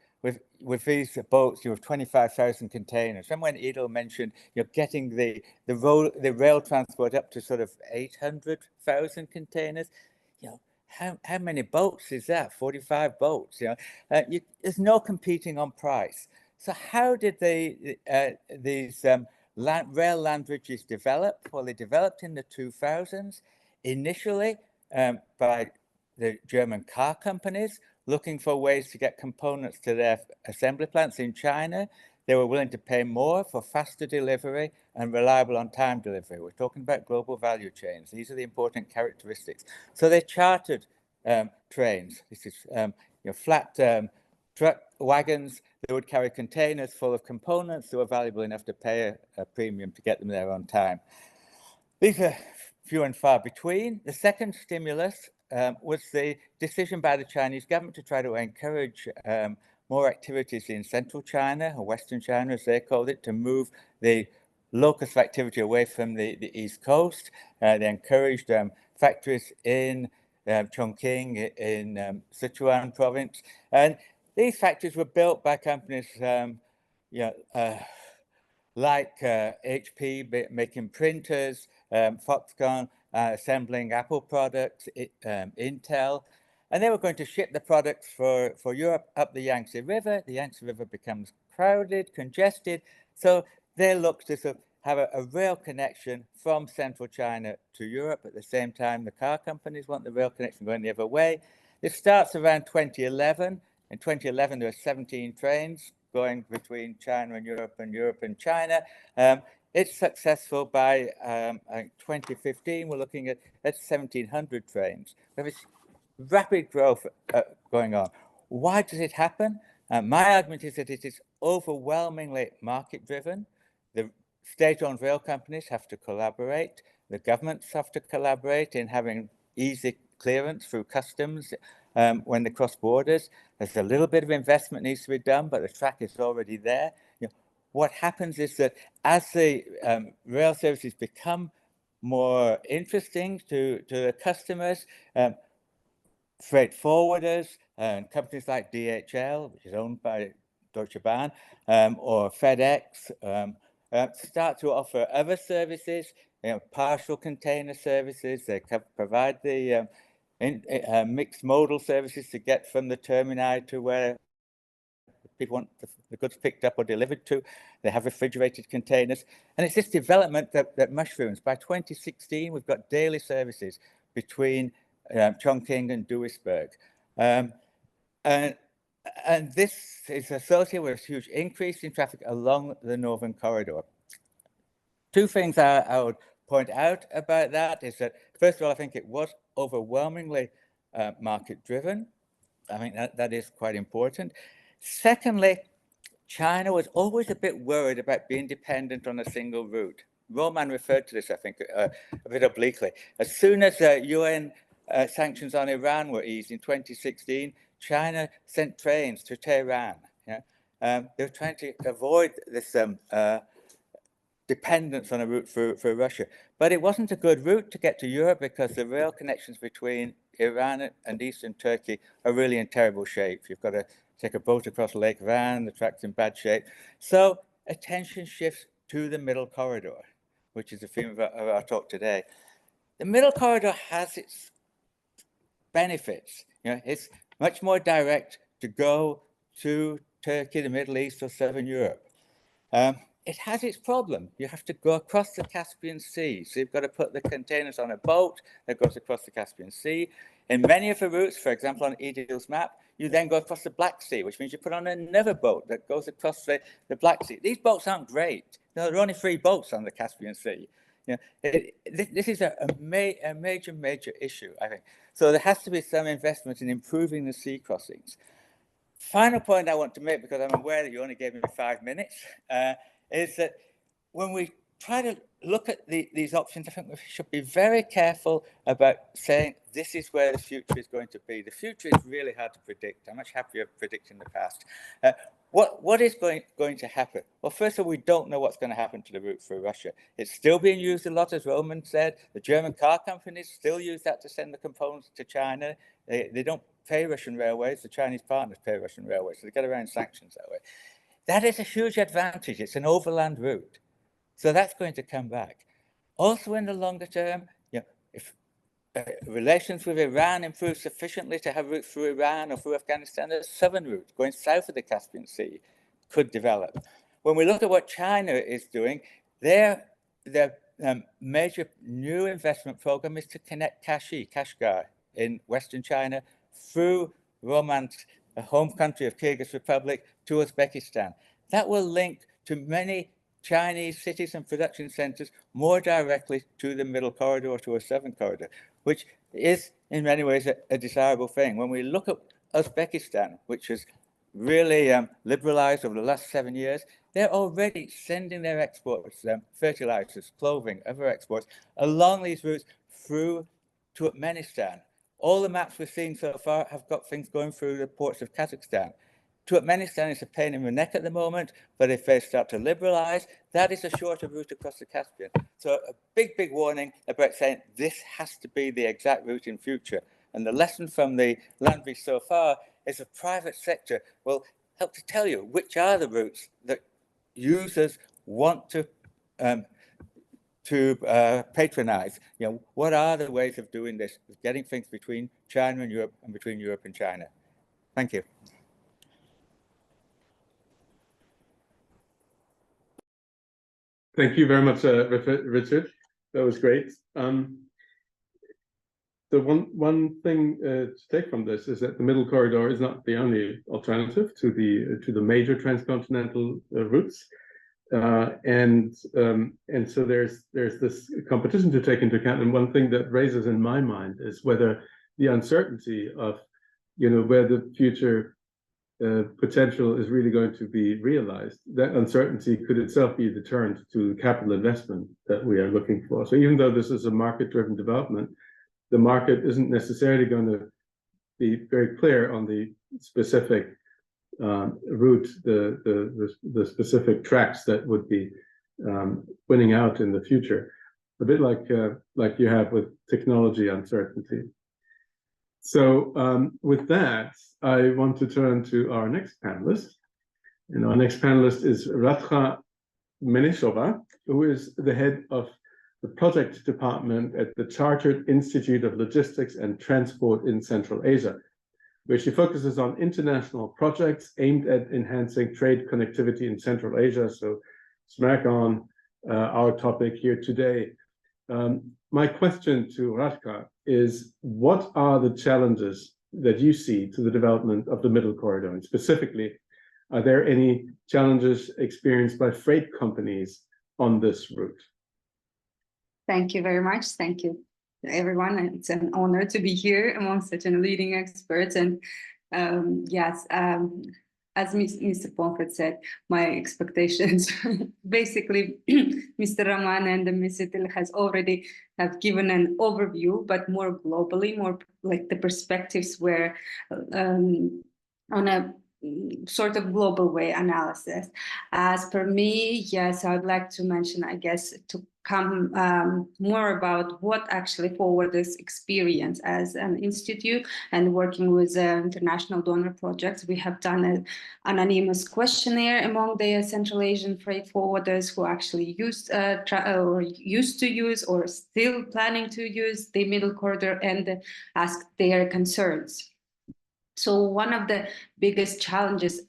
with these boats, 25,000 containers. And when Idil mentioned, getting the rail transport up to sort of 800,000 containers, how many boats is that? 45 boats. There's no competing on price. So how did these rail land bridges develop? Well, they developed in the 2000s, initially by the German car companies looking for ways to get components to their assembly plants in China. They were willing to pay more for faster delivery and reliable on-time delivery. We're talking about global value chains. These are the important characteristics. So they chartered trains. This is flat truck wagons that would carry containers full of components that were valuable enough to pay a premium to get them there on time. These are few and far between. The second stimulus was the decision by the Chinese government to try to encourage more activities in central China, or Western China as they called it, to move the locus of activity away from the East Coast. They encouraged factories in Chongqing, in Sichuan province. And these factories were built by companies like HP making printers, Foxconn assembling Apple products, Intel. And they were going to ship the products for Europe up the Yangtze River. The Yangtze River becomes crowded, congested. So they look to sort of have a rail connection from central China to Europe. At the same time, the car companies want the rail connection going the other way. It starts around 2011. In 2011, there were 17 trains going between China and Europe and China. It's successful by 2015. We're looking at 1,700 trains. There is rapid growth going on. Why does it happen? My argument is that it is overwhelmingly market-driven. The state-owned rail companies have to collaborate. The governments have to collaborate in having easy clearance through customs when they cross borders. There's a little bit of investment needs to be done, but the track is already there. What happens is that as the rail services become more interesting to the customers, freight forwarders and companies like DHL, which is owned by Deutsche Bahn, or FedEx, start to offer other services, partial container services. They can provide the mixed modal services to get from the termini to where people want the goods picked up or delivered to. They have refrigerated containers. And it's this development that mushrooms. By 2016, we've got daily services between Chongqing and Duisburg. And this is associated with a huge increase in traffic along the Northern Corridor. Two things I would point out about that is that, first of all, I think it was overwhelmingly market-driven. I think that is quite important. Secondly, China was always a bit worried about being dependent on a single route. Roman referred to this, I think, a bit obliquely. As soon as UN sanctions on Iran were eased in 2016, China sent trains to Tehran. They were trying to avoid this dependence on a route for Russia. But it wasn't a good route to get to Europe because the rail connections between Iran and eastern Turkey are really in terrible shape. You've got to take a boat across Lake Van, the track's in bad shape. So attention shifts to the middle corridor, which is the theme of our talk today. The middle corridor has its benefits. It's much more direct to go to Turkey, the Middle East, or Southern Europe. It has its problem. You have to go across the Caspian Sea. So you've got to put the containers on a boat that goes across the Caspian Sea. In many of the routes, for example, on Edil's map, you then go across the Black Sea, which means you put on another boat that goes across the Black Sea. These boats aren't great. There are only 3 boats on the Caspian Sea. This is a major issue, I think. So there has to be some investment in improving the sea crossings. Final point I want to make, because I'm aware that you only gave me 5 minutes, is that when we try to look at these options, I think we should be very careful about saying this is where the future is going to be. The future is really hard to predict. I'm much happier predicting the past. What is going to happen? Well, first of all, we don't know what's going to happen to the route through Russia. It's still being used a lot, as Roman said. The German car companies still use that to send the components to China. They don't pay Russian railways. The Chinese partners pay Russian railways, so they get around sanctions that way. That is a huge advantage. It's an overland route. So that's going to come back. Also in the longer term, if relations with Iran improve sufficiently to have routes through Iran or through Afghanistan, a southern route going south of the Caspian Sea could develop. When we look at what China is doing, their major new investment program is to connect Kashgar in Western China through Roman's home country of Kyrgyz Republic to Uzbekistan. That will link to many Chinese cities and production centers more directly to the middle corridor, to a southern corridor, which is in many ways a desirable thing. When we look at Uzbekistan, which has really liberalized over the last 7 years, they're already sending their exports, fertilizers, clothing, other exports, along these routes through Turkmenistan. All the maps we've seen so far have got things going through the ports of Kazakhstan. Turkmenistan is a pain in the neck at the moment, but if they start to liberalize, that is a shorter route across the Caspian. So a big warning about saying this has to be the exact route in future. And the lesson from the land bridge so far is the private sector will help to tell you which are the routes that users want to patronize. What are the ways of doing this, of getting things between China and Europe and between Europe and China? Thank you. Thank you very much, Richard. That was great. So one thing to take from this is that the middle corridor is not the only alternative to the major transcontinental routes, and so there's this competition to take into account. And one thing that raises in my mind is whether the uncertainty of, where the future potential is really going to be realized, that uncertainty could itself be a deterrent to capital investment that we are looking for. So even though this is a market-driven development, the market isn't necessarily going to be very clear on the specific route, the specific tracks that would be winning out in the future, a bit like you have with technology uncertainty. So with that, I want to turn to our next panelist. And our next panelist is Radka Menishova, who is the head of the project department at the Chartered Institute of Logistics and Transport in Central Asia, where she focuses on international projects aimed at enhancing trade connectivity in Central Asia. So smack on our topic here today. My question to Radka is, what are the challenges that you see to the development of the middle corridor? And specifically, are there any challenges experienced by freight companies on this route? Thank you very much. Thank you, everyone. It's an honor to be here among such a leading experts. And yes, as Mr. Ponkert said, my expectations, basically, Mr. Rahman and Ms. Itil has already have given an overview, but more globally, more like the perspectives were on a sort of global way analysis. As per me, yes, I would like to mention, I guess, to come more about what actually forwarders experience as an institute and working with international donor projects. We have done an anonymous questionnaire among the Central Asian freight forwarders who actually used or used to use or still planning to use the middle corridor and asked their concerns. So one of the biggest challenges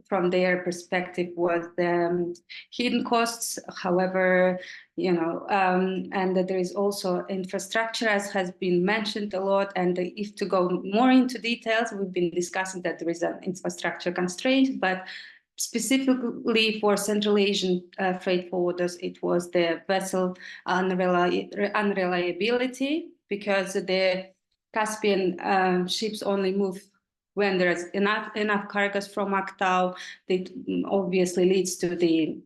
from their perspective was the hidden costs. However, and that there is also infrastructure, as has been mentioned a lot. And if to go more into details, we've been discussing that there is an infrastructure constraint, but specifically for Central Asian freight forwarders, it was the vessel unreliability, because the Caspian ships only move when there's enough cargoes from Aktau. That obviously leads to the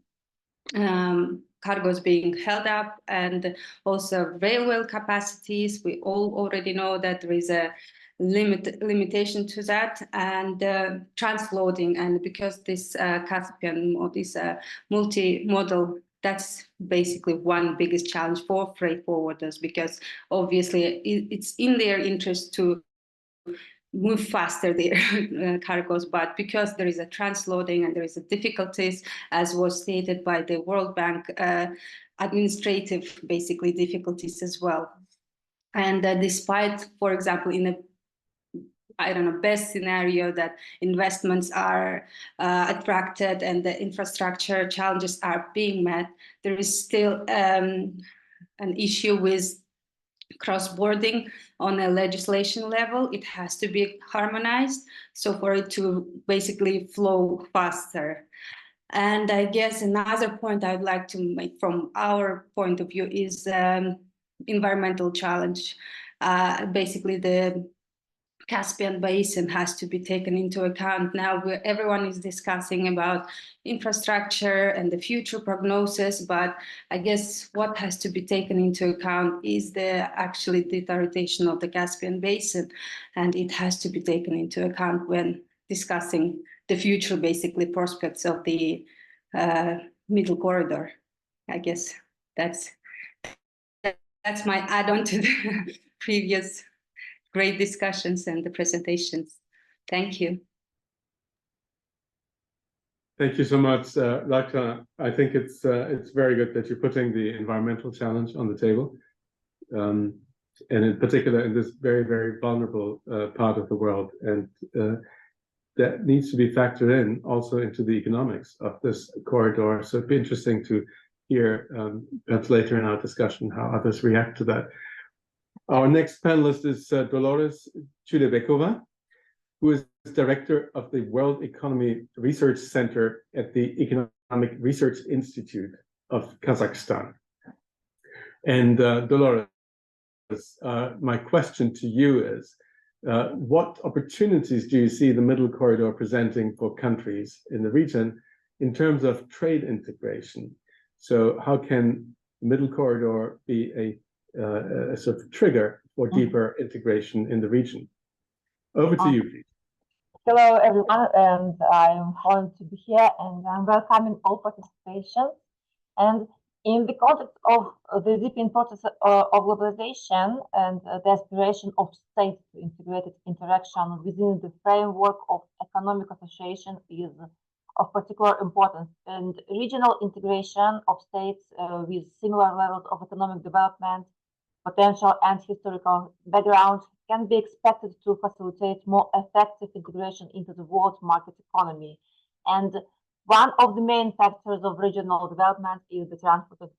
cargoes being held up, and also railway capacities. We all already know that there is a limitation to that, and transloading. And because this Caspian or this multimodal, that's basically one biggest challenge for freight forwarders, because obviously it's in their interest to move faster their cargoes, but because there is a transloading and there is a difficulties, as was stated by the World Bank, administrative basically difficulties as well. And despite, for example, in a best scenario that investments are attracted and the infrastructure challenges are being met, there is still an issue with cross-boarding on a legislation level. It has to be harmonized, so for it to basically flow faster. And I guess another point I'd like to make from our point of view is environmental challenge. Basically, the Caspian Basin has to be taken into account now, where everyone is discussing about infrastructure and the future prognosis, but I guess what has to be taken into account is the deterioration of the Caspian Basin, and it has to be taken into account when discussing the future basically prospects of the middle corridor. I guess that's my add-on to the previous great discussions and the presentations. Thank you. Thank you so much, Radka. I think it's very good that you're putting the environmental challenge on the table, and in particular in this very, very vulnerable part of the world, and that needs to be factored in also into the economics of this corridor. So it'd be interesting to hear, perhaps later in our discussion, how others react to that. Our next panelist is Dolores Chudebekova, who is Director of the World Economy Research Center at the Economic Research Institute of Kazakhstan. And Dolores, my question to you is, what opportunities do you see the Middle Corridor presenting for countries in the region in terms of trade integration? So how can the Middle Corridor be a sort of trigger for deeper integration in the region? Over to you, please. Hello, everyone, and I'm honored to be here, and I'm welcoming all participation. And in the context of the deepening process of globalization and the aspiration of states to integrated interaction within the framework of economic association is of particular importance. And regional integration of states with similar levels of economic development, potential, and historical background can be expected to facilitate more effective integration into the world market economy. And one of the main factors of regional development is the transport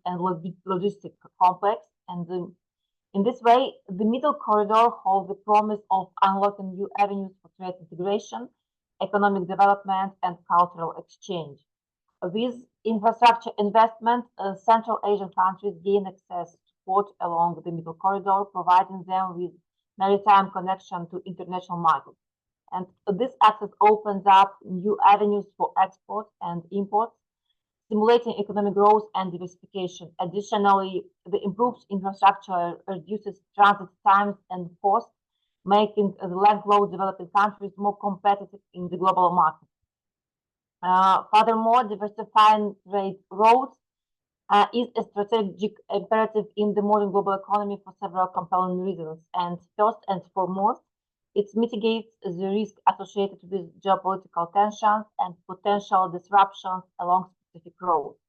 and logistic complex. And in this way, the Middle Corridor holds the promise of unlocking new avenues for trade integration, economic development, and cultural exchange. With infrastructure investment, Central Asian countries gain access to port along the Middle Corridor, providing them with maritime connection to international markets. And this access opens up new avenues for export and imports, stimulating economic growth and diversification. Additionally, the improved infrastructure reduces transit times and costs, making the landlocked developing countries more competitive in the global market. Furthermore, diversifying trade routes is a strategic imperative in the modern global economy for several compelling reasons. And first and foremost, it mitigates the risk associated with geopolitical tensions and potential disruptions along specific roads.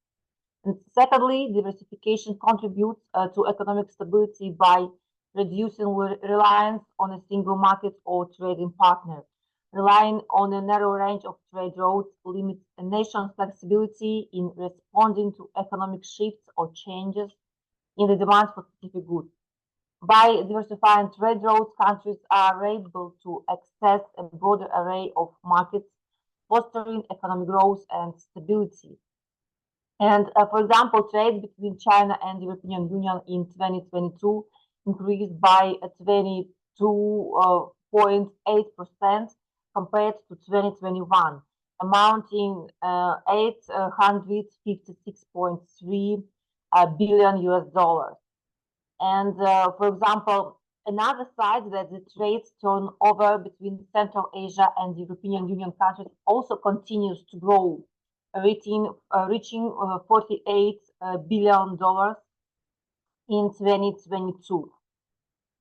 And secondly, diversification contributes to economic stability by reducing reliance on a single market or trading partner. Relying on a narrow range of trade routes limits a nation's flexibility in responding to economic shifts or changes in the demand for specific goods. By diversifying trade routes, countries are able to access a broader array of markets, fostering economic growth and stability. And for example, trade between China and the European Union in 2022 increased by 22.8% compared to 2021, amounting $856.3 billion US. And for example, another side that the trade turnover between Central Asia and the European Union countries also continues to grow, reaching $48 billion in 2022.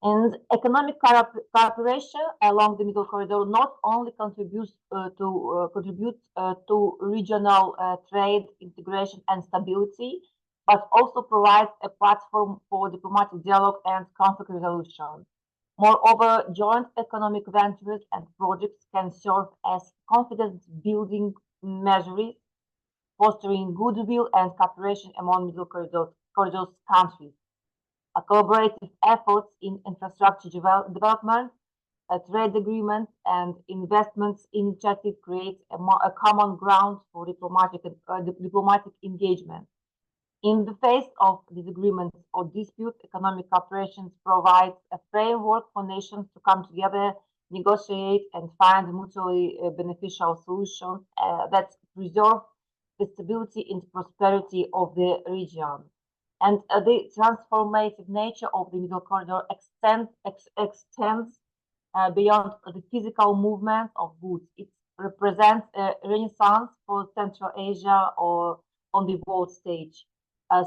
And economic cooperation along the Middle Corridor not only contributes to regional trade integration and stability, but also provides a platform for diplomatic dialogue and conflict resolution. Moreover, joint economic ventures and projects can serve as confidence-building measures, fostering goodwill and cooperation among Middle Corridor's countries. Collaborative efforts in infrastructure development, trade agreements, and investments initiative create a common ground for diplomatic engagement. In the face of disagreements or disputes, economic cooperation provides a framework for nations to come together, negotiate, and find mutually beneficial solutions that preserve the stability and prosperity of the region. And the transformative nature of the Middle Corridor extends beyond the physical movement of goods. It represents a renaissance for Central Asia or on the world stage.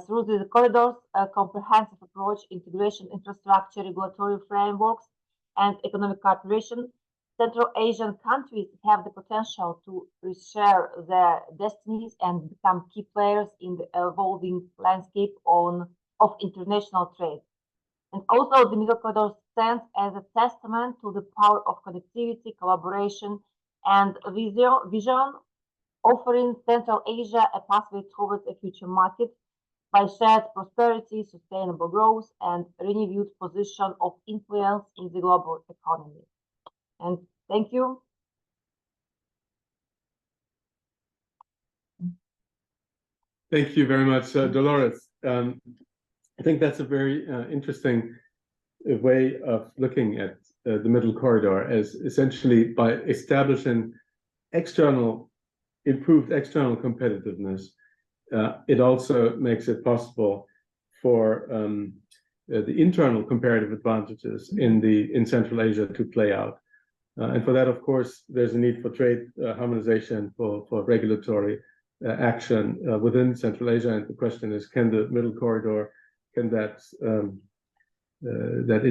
Through the corridor's comprehensive approach, integration, infrastructure, regulatory frameworks, and economic cooperation, Central Asian countries have the potential to reshare their destinies and become key players in the evolving landscape of international trade. And also, the Middle Corridor stands as a testament to the power of connectivity, collaboration, and vision, offering Central Asia a pathway towards a future market by shared prosperity, sustainable growth, and renewed position of influence in the global economy. And thank you. Thank you very much, Dolores. I think that's a very interesting way of looking at the Middle Corridor, as essentially by establishing improved external competitiveness, it also makes it possible for the internal comparative advantages in Central Asia to play out. And for that, of course, there's a need for trade harmonization, for regulatory action within Central Asia. And the question is, can the Middle Corridor, can that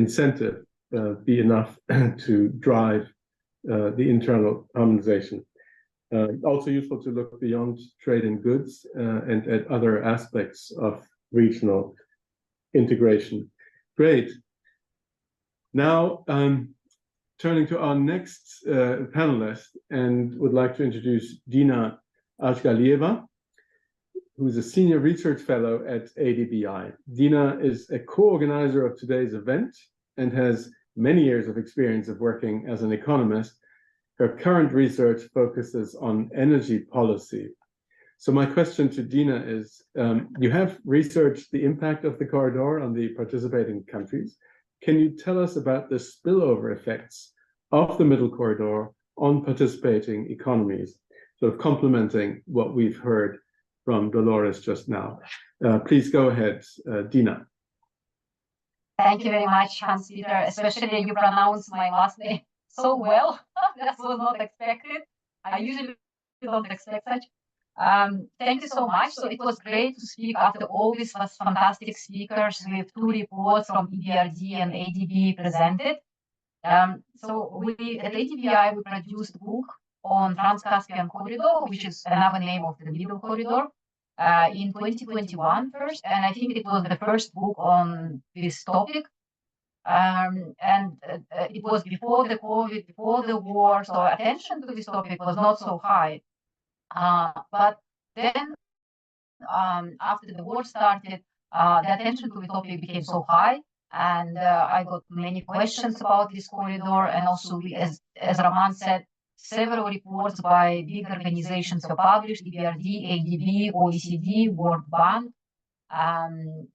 incentive be enough to drive the internal harmonization? Also useful to look beyond trade in goods and at other aspects of regional integration. Great. Now, turning to our next panelist, and would like to introduce Dina Ashgalieva, who's a senior research fellow at ADBI. Dina is a co-organizer of today's event and has many years of experience of working as an economist. Her current research focuses on energy policy. So my question to Dina is, you have researched the impact of the corridor on the participating countries. Can you tell us about the spillover effects of the Middle Corridor on participating economies, sort of complementing what we've heard from Dolores just now? Please go ahead, Dina. Thank you very much, Hans-Peter. Especially you pronounce my last name so well. That was not expected. I usually don't expect such. Thank you so much. So it was great to speak after all these fantastic speakers with 2 reports from EBRD and ADB presented. So we at ADBI, we produced a book on Trans-Caspian Corridor, which is another name of the Middle Corridor, in 2021 first. And I think it was the first book on this topic. It was before the COVID, before the war, so attention to this topic was not so high. But then after the war started, the attention to the topic became so high, and I got many questions about this corridor. And also, as Roman said, several reports by big organizations were published: EBRD, ADB, OECD, World Bank, and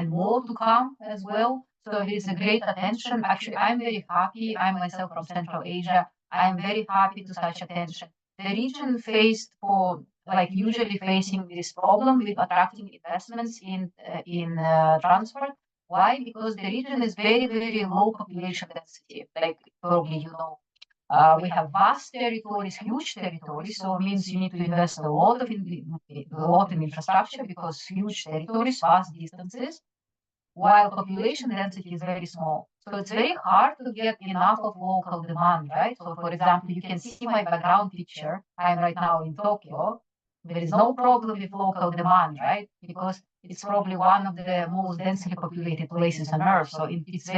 more to come as well. So there is a great attention. Actually, I'm very happy. I'm myself from Central Asia. I'm very happy to such attention. The region faced usually facing this problem with attracting investments in transport. Why? Because the region is very, very low population density. Like probably you know, we have vast territories, huge territories. So it means you need to invest a lot in infrastructure because huge territories, vast distances, while population density is very small. So it's very hard to get enough of local demand, right? So for example, you can see my background picture. I'm right now in Tokyo. There is no problem with local demand, right? Because it's probably one of the most densely populated places on Earth. So it's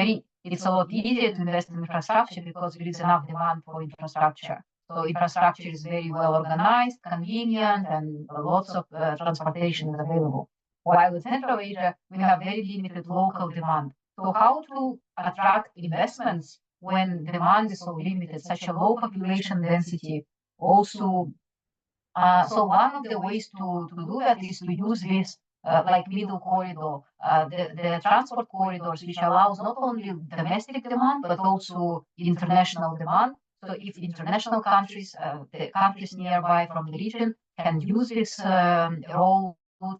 a lot easier to invest in infrastructure because there is enough demand for infrastructure. So infrastructure is very well organized, convenient, and lots of transportation is available. While in Central Asia, we have very limited local demand. So how to attract investments when demand is so limited, such a low population density? Also, so one of the ways to do that is to use this Middle Corridor, the transport corridors, which allows not only domestic demand, but also international demand. So if international countries, the countries nearby from the region can use this road,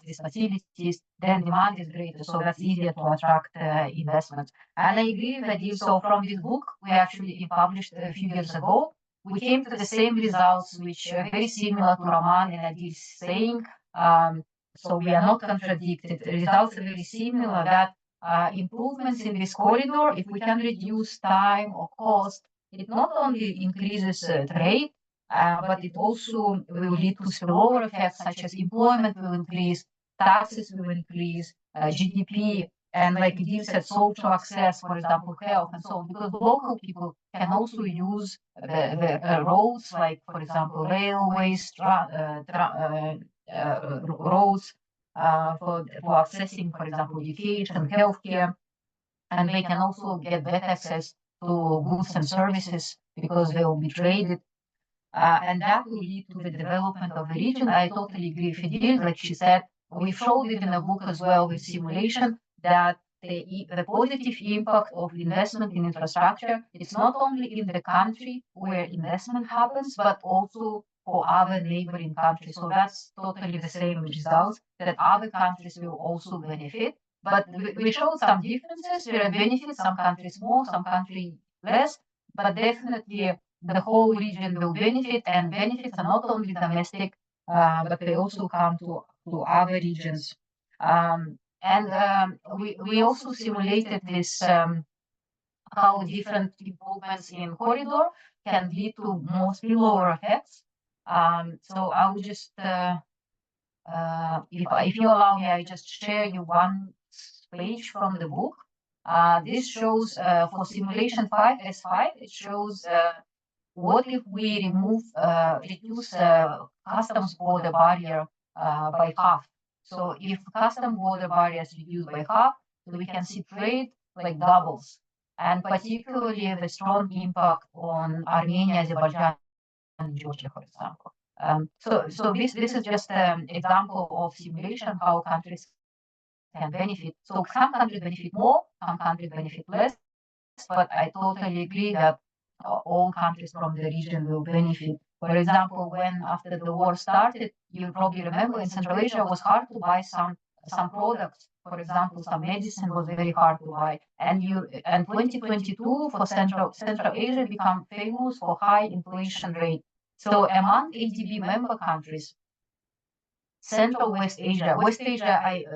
these facilities, then demand is greater. So that's easier to attract investments. And I agree with you. So from this book, we actually published a few years ago, we came to the same results, which are very similar to Roman and Adil's saying. So we are not contradicted. The results are very similar that improvements in this corridor, if we can reduce time or cost, it not only increases trade, but it also will lead to spillover effects such as employment will increase, taxes will increase, GDP, and like Adil said, social access, for example, health and so on, because local people can also use the roads, like, for example, railways, roads, for accessing, for example, education, healthcare, and they can also get better access to goods and services because they will be traded. And that will lead to the development of the region. I totally agree with Idil, like she said. We showed it in the book as well with simulation that the positive impact of investment in infrastructure, it's not only in the country where investment happens, but also for other neighboring countries. So that's totally the same results, that other countries will also benefit. But we showed some differences. There are benefits, some countries more, some countries less, but definitely the whole region will benefit, and benefits are not only domestic, but they also come to other regions. We also simulated this, how different improvements in corridor can lead to more spillover effects. So I will just, if you allow me, I just share you one page from the book. This shows for simulation 5S5, it shows what if we reduce customs border barrier by half? So if custom border barriers reduced by half, so we can see trade like doubles, and particularly the strong impact on Armenia, Azerbaijan, and Georgia, for example. So this is just an example of simulation, how countries can benefit. So some countries benefit more, some countries benefit less, but I totally agree that all countries from the region will benefit. For example, when after the war started, you probably remember in Central Asia it was hard to buy some products. For example, some medicine was very hard to buy. And 2022 for Central Asia become famous for high inflation rate. So among ADB member countries, Central West Asia,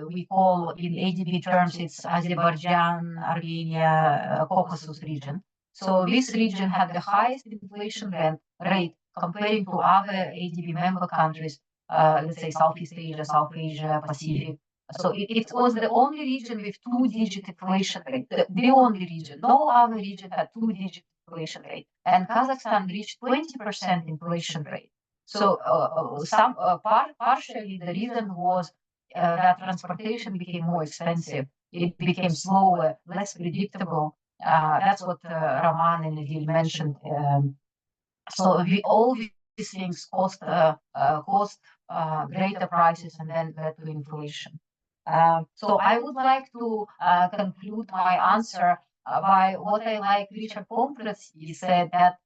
we call in ADB terms, it's Azerbaijan, Armenia, Caucasus region. So this region had the highest inflation rate comparing to other ADB member countries, let's say Southeast Asia, South Asia, Pacific. So it was the only region with 2-digit inflation rate, the only region. No other region had 2-digit inflation rate. And Kazakhstan reached 20% inflation rate. So partially the reason was that transportation became more expensive. It became slower, less predictable. That's what Roman and Idil mentioned. So all these things cost greater prices and then led to inflation. So I would like to conclude my answer by what I like Richard Pomfret said, that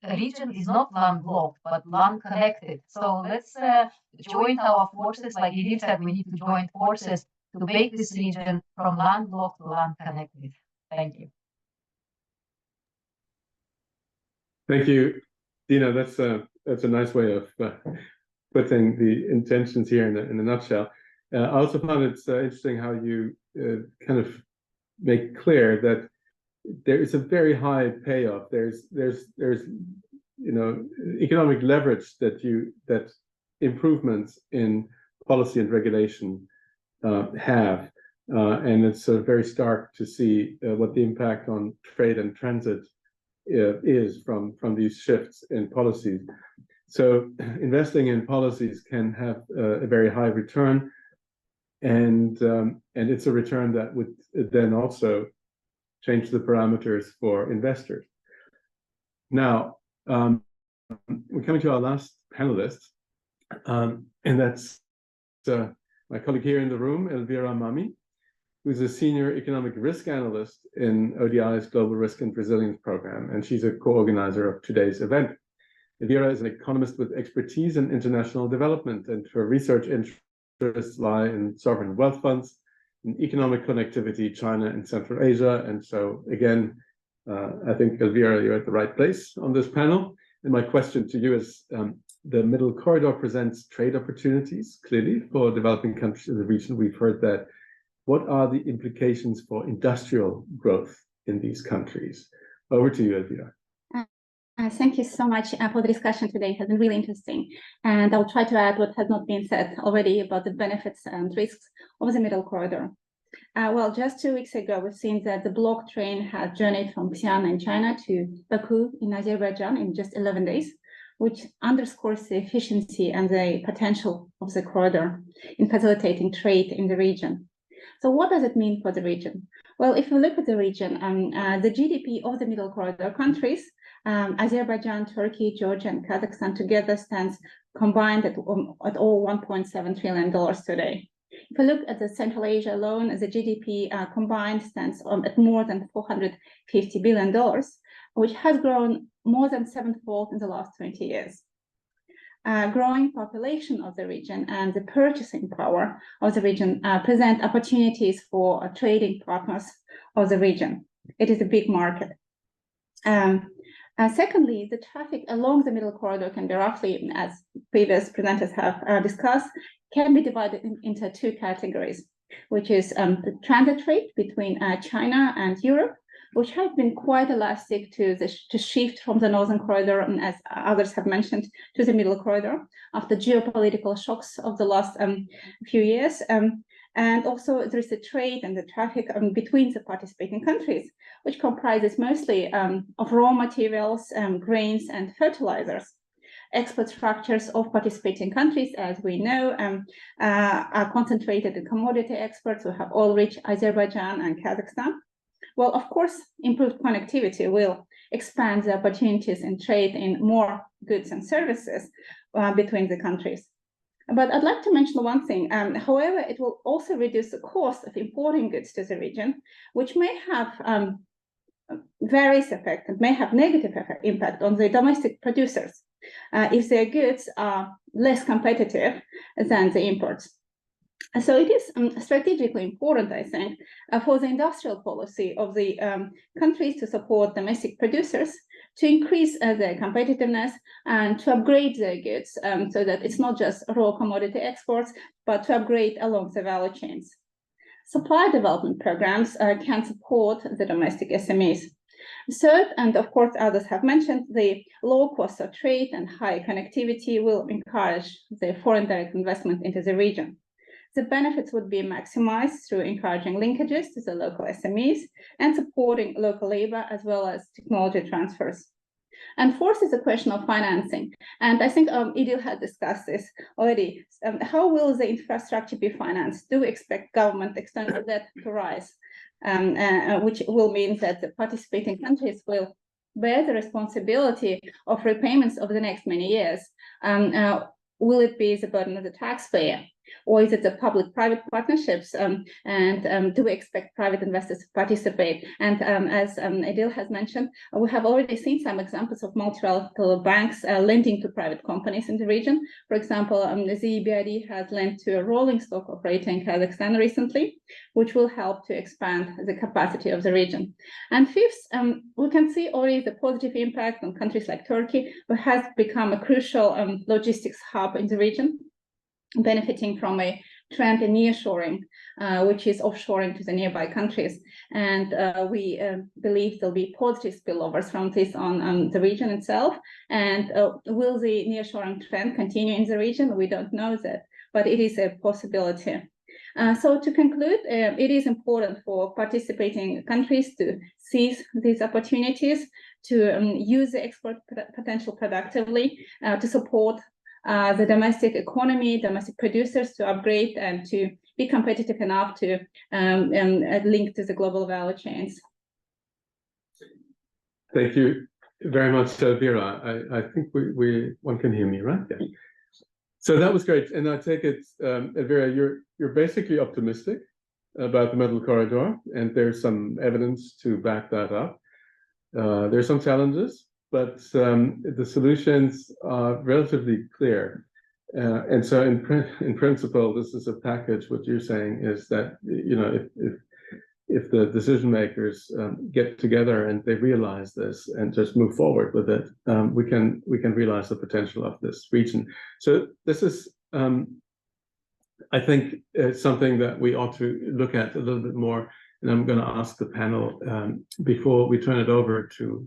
the region is not landlocked, but land connected. So let's join our forces. Like Idil said, we need to join forces to make this region from landlocked to land connected. Thank you. Thank you, Dina. That's a nice way of putting the intentions here in a nutshell. I also found it interesting how you kind of make clear that there is a very high payoff. There's economic leverage that improvements in policy and regulation have, and it's sort of very stark to see what the impact on trade and transit is from these shifts in policies. So investing in policies can have a very high return, and it's a return that would then also change the parameters for investors. Now, we're coming to our last panelist, and that's my colleague here in the room, Elvira Mami, who's a senior economic risk analyst in ODI's Global Risk and Resilience Program, and she's a co-organizer of today's event. Elvira is an economist with expertise in international development, and her research interests lie in sovereign wealth funds, in economic connectivity, China and Central Asia. And so again, I think, Elvira, you're at the right place on this panel. And my question to you is, the Middle Corridor presents trade opportunities, clearly, for developing countries in the region. We've heard that. What are the implications for industrial growth in these countries? Over to you, Elvira. Thank you so much for the discussion today. It has been really interesting. And I'll try to add what has not been said already about the benefits and risks of the Middle Corridor. Well, just 2 weeks ago, we've seen that the block train had journeyed from Xi'an in China to Baku in Azerbaijan in just 11 days, which underscores the efficiency and the potential of the corridor in facilitating trade in the region. So what does it mean for the region? Well, if we look at the region, the GDP of the Middle Corridor countries, Azerbaijan, Turkey, Georgia, and Kazakhstan together stands combined at all $1.7 trillion today. If we look at the Central Asia alone, the GDP combined stands at more than $450 billion, which has grown more than sevenfold in the last 20 years. Growing population of the region and the purchasing power of the region present opportunities for trading partners of the region. It is a big market. Secondly, the traffic along the Middle Corridor can be roughly, as previous presenters have discussed, can be divided into two categories, which is the transit trade between China and Europe, which has been quite elastic to shift from the Northern Corridor, and as others have mentioned, to the Middle Corridor after geopolitical shocks of the last few years. And also there is the trade and the traffic between the participating countries, which comprises mostly of raw materials, grains, and fertilizers. Export structures of participating countries, as we know, are concentrated in commodity exports. We have oil-rich Azerbaijan and Kazakhstan. Well, of course, improved connectivity will expand the opportunities in trade in more goods and services between the countries. But I'd like to mention one thing. However, it will also reduce the cost of importing goods to the region, which may have various effects and may have negative impact on the domestic producers if their goods are less competitive than the imports. So it is strategically important, I think, for the industrial policy of the countries to support domestic producers to increase their competitiveness and to upgrade their goods so that it's not just raw commodity exports, but to upgrade along the value chains. Supply development programs can support the domestic SMEs. Third, and of course others have mentioned, the low cost of trade and high connectivity will encourage the foreign direct investment into the region. The benefits would be maximized through encouraging linkages to the local SMEs and supporting local labor as well as technology transfers. And fourth is the question of financing. And I think Idil had discussed this already. How will the infrastructure be financed? Do we expect government external debt to rise? Which will mean that the participating countries will bear the responsibility of repayments over the next many years. Will it be the burden of the taxpayer? Or is it the public-private partnerships? And do we expect private investors to participate? And as Idil has mentioned, we have already seen some examples of multilateral banks lending to private companies in the region. For example, the EBRD has lent to a rolling stock operator in Kazakhstan recently, which will help to expand the capacity of the region. And fifth, we can see already the positive impact on countries like Turkey, which has become a crucial logistics hub in the region, benefiting from a trend in nearshoring, which is offshoring to the nearby countries. And we believe there'll be positive spillovers from this on the region itself. And will the nearshoring trend continue in the region? We don't know that, but it is a possibility. So to conclude, it is important for participating countries to seize these opportunities, to use the export potential productively, to support the domestic economy, domestic producers to upgrade and to be competitive enough to link to the global value chains. Thank you very much, Vera. I think one can hear me, right? Yeah. So that was great, and I take it, Vera, you're basically optimistic about the Middle Corridor, and there's some evidence to back that up. There's some challenges, but the solutions are relatively clear. And so in principle, this is a package. What you're saying is that, you know, if the decision makers get together and they realize this and just move forward with it, we can realize the potential of this region. So this is, I think, something that we ought to look at a little bit more. And I'm going to ask the panel before we turn it over to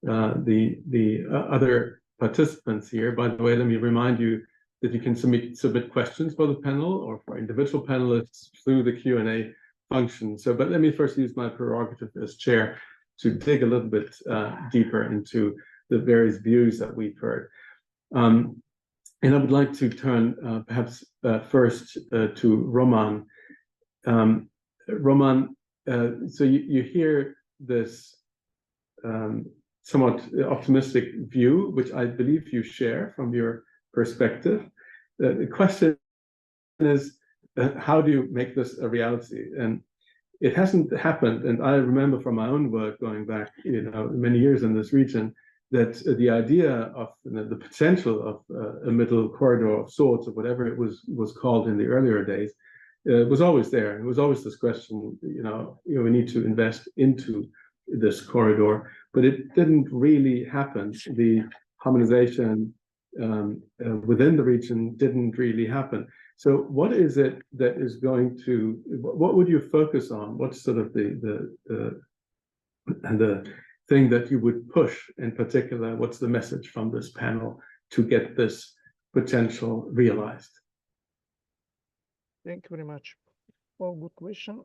the other participants here. By the way, let me remind you that you can submit questions for the panel or for individual panelists through the Q&A function. So, but let me first use my prerogative as chair to dig a little bit deeper into the various views that we've heard. And I would like to turn perhaps first to Roman. Roman, so you hear this somewhat optimistic view, which I believe you share from your perspective. The question is, how do you make this a reality? And it hasn't happened. And I remember from my own work going back, many years in this region, that the idea of the potential of a middle corridor of sorts, or whatever it was called in the earlier days, was always there. It was always this question, we need to invest into this corridor, but it didn't really happen. The harmonization within the region didn't really happen. So what is it that is going to, what would you focus on? What's sort of the thing that you would push in particular? What's the message from this panel to get this potential realized? Thank you very much. Well, good question.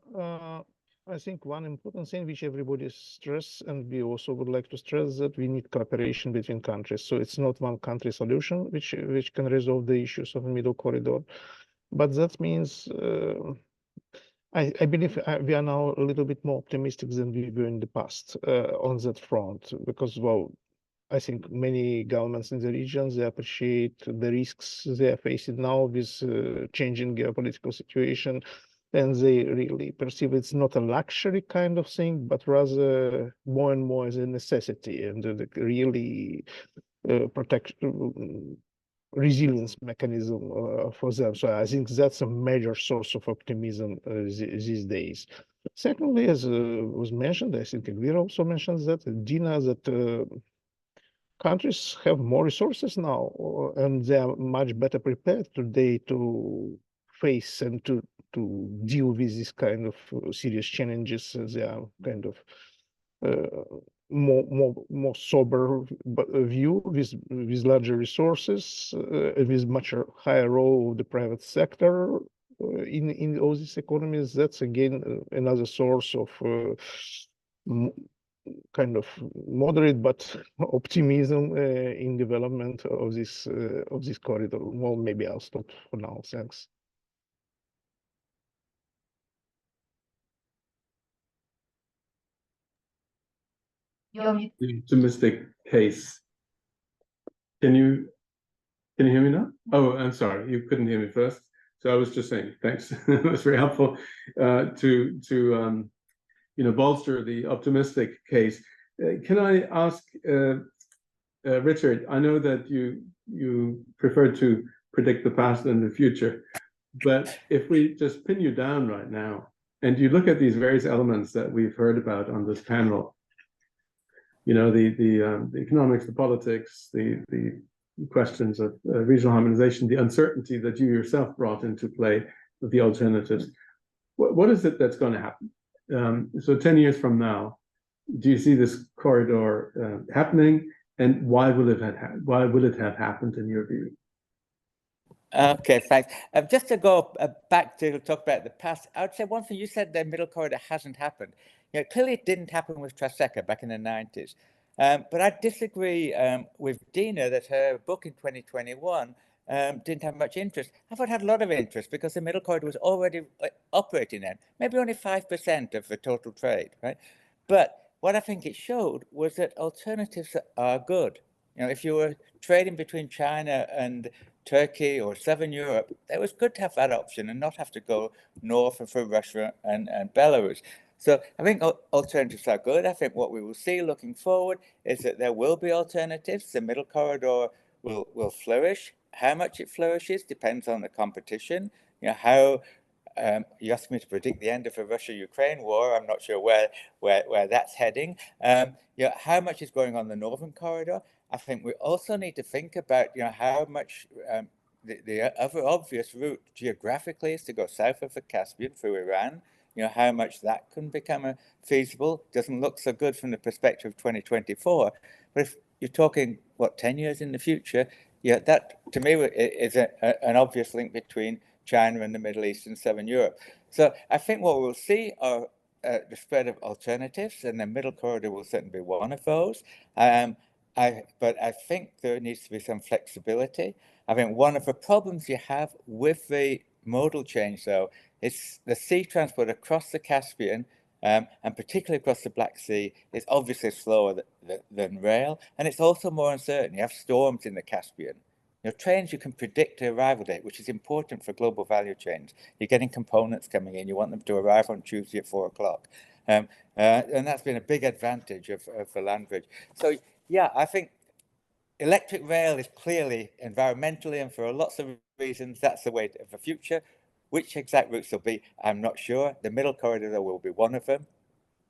I think one important thing which everybody stress, and we also would like to stress, that we need cooperation between countries. So it's not one country solution which can resolve the issues of the middle corridor. But that means I believe we are now a little bit more optimistic than we were in the past on that front, because, well, I think many governments in the regions, they appreciate the risks they are facing now with changing geopolitical situation, and they really perceive it's not a luxury kind of thing, but rather more and more as a necessity, and really resilience mechanism for them. So I think that's a major source of optimism these days. Secondly, as was mentioned, I think Elvira also mentioned that, Dina, that countries have more resources now, and they are much better prepared today to face and to deal with this kind of serious challenges. They are kind of more sober view with larger resources, with much higher role of the private sector in all these economies. That's again another source of kind of moderate but optimism in development of this corridor. Well, maybe I'll stop for now. Thanks. The optimistic case. Can you hear me now? Oh, I'm sorry, you couldn't hear me first. So I was just saying, thanks. It was very helpful to bolster the optimistic case. Can I ask Richard? I know that you prefer to predict the past and the future, but if we just pin you down right now, and you look at these various elements that we've heard about on this panel, the economics, the politics, the questions of regional harmonization, the uncertainty that you yourself brought into play with the alternatives, what is it that's going to happen? So 10 years from now, do you see this corridor happening, and why will it have happened in your view? Okay, thanks. Just to go back to talk about the past, I would say one thing you said, the middle corridor hasn't happened. Clearly it didn't happen with Trans-Caspian back in the 90s. But I disagree with Dina that her book in 2021 didn't have much interest. I thought it had a lot of interest because the middle corridor was already operating then, maybe only 5% of the total trade, right? But what I think it showed was that alternatives are good. If you were trading between China and Turkey or Southern Europe, it was good to have that option and not have to go north through Russia and Belarus. So I think alternatives are good. I think what we will see looking forward is that there will be alternatives. The middle corridor will flourish. How much it flourishes depends on the competition. How you asked me to predict the end of the Russia-Ukraine war. I'm not sure where that's heading. How much is going on the northern corridor? I think we also need to think about how much the other obvious route geographically is to go south of the Caspian through Iran. How much that can become feasible doesn't look so good from the perspective of 2024. But if you're talking, 10 years in the future, that to me is an obvious link between China and the Middle East and Southern Europe. So I think what we'll see are the spread of alternatives, and the middle corridor will certainly be one of those. but I think there needs to be some flexibility. I think one of the problems you have with the modal change, though, is the sea transport across the Caspian, and particularly across the Black Sea, is obviously slower than rail, and it's also more uncertain. You have storms in the Caspian. You know, trains, you can predict the arrival date, which is important for global value chains. You're getting components coming in. You want them to arrive on Tuesday at 4 o'clock. And that's been a big advantage of the land bridge. So, yeah, I think electric rail is clearly environmentally and for lots of reasons, that's the way of the future. Which exact routes will be, I'm not sure. The middle corridor will be one of them,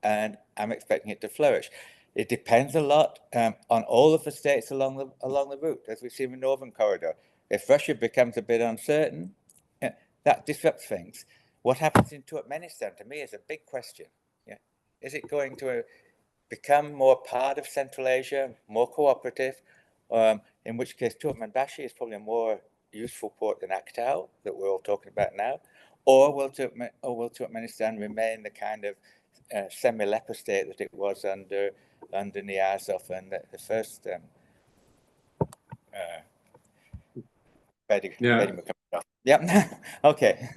and I'm expecting it to flourish. It depends a lot on all of the states along the route, as we see in the Northern Corridor. If Russia becomes a bit uncertain, that disrupts things. What happens in Turkmenistan, to me, is a big question. Yeah, is it going to become more part of Central Asia, more cooperative? In which case, Turkmenbashi is probably a more useful port than Aktau that we're all talking about now, or will Turkmenistan remain the kind of semi-leper state that it was under Niyazov and the first yeah. Okay.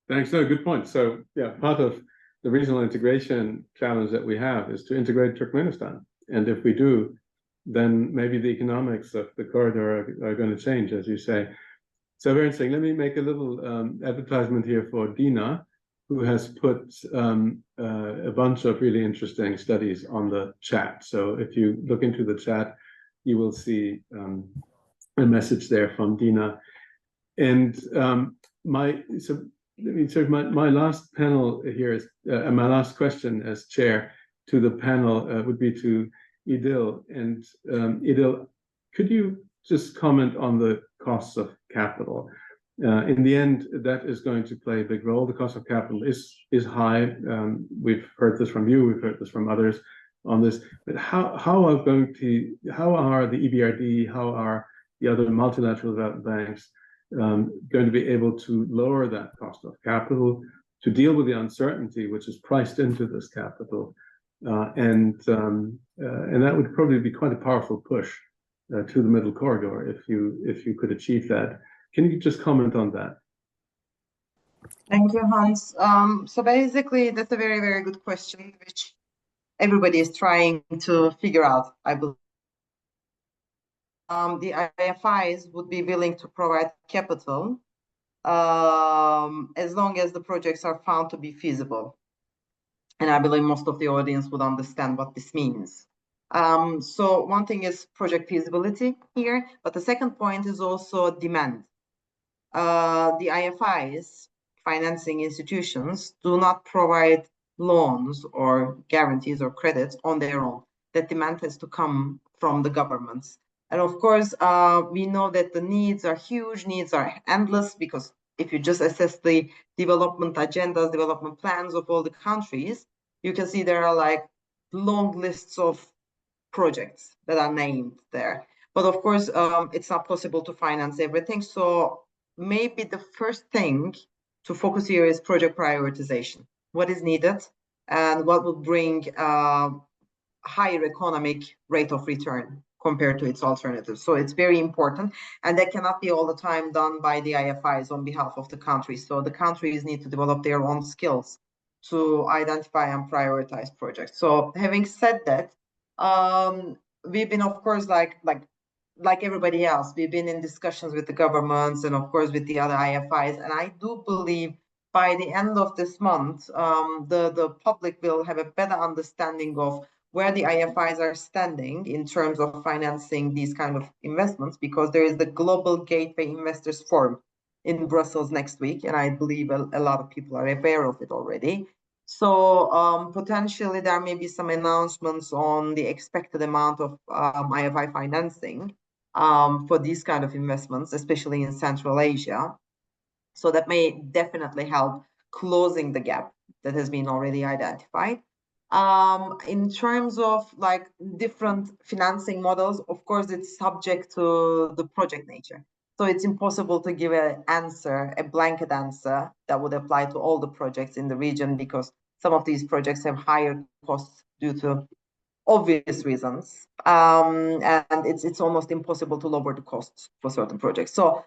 Thanks. No, good point. So yeah, part of the regional integration challenge that we have is to integrate Turkmenistan, and if we do, then maybe the economics of the corridor are going to change, as you say. So very interesting. Let me make a little advertisement here for Dina, who has put a bunch of really interesting studies on the chat. So if you look into the chat, you will see a message there from Dina. And my last panel here is my last question as chair to the panel would be to Idil. And Idil, could you just comment on the costs of capital? In the end, that is going to play a big role. The cost of capital is high. We've heard this from you. We've heard this from others on this. But how are the EBRD, how are the other multilateral development banks going to be able to lower that cost of capital to deal with the uncertainty which is priced into this capital? And that would probably be quite a powerful push to the middle corridor if you could achieve that. Can you just comment on that? Thank you, Hans. So basically, that's a very, very good question, which everybody is trying to figure out, I believe. The IFIs would be willing to provide capital as long as the projects are found to be feasible. And I believe most of the audience would understand what this means. So one thing is project feasibility here, but the second point is also demand. The IFIs, financing institutions, do not provide loans or guarantees or credits on their own. That demand has to come from the governments. And of course, we know that the needs are huge, needs are endless, because if you just assess the development agendas, development plans of all the countries, you can see there are like long lists of projects that are named there. But of course, it's not possible to finance everything. So maybe the first thing to focus here is project prioritization. What is needed and what will bring higher economic rate of return compared to its alternatives. So it's very important, and that cannot be all the time done by the IFIs on behalf of the countries. So the countries need to develop their own skills to identify and prioritize projects. So having said that, we've been, of course, like everybody else, we've been in discussions with the governments and of course with the other IFIs. And I do believe by the end of this month, the public will have a better understanding of where the IFIs are standing in terms of financing these kind of investments, because there is the Global Gateway Investors Forum in Brussels next week, and I believe a lot of people are aware of it already. So potentially there may be some announcements on the expected amount of IFI financing for these kind of investments, especially in Central Asia. So that may definitely help closing the gap that has been already identified. In terms of like different financing models, of course, it's subject to the project nature. So it's impossible to give an answer, a blanket answer that would apply to all the projects in the region, because some of these projects have higher costs due to obvious reasons, and it's almost impossible to lower the costs for certain projects. So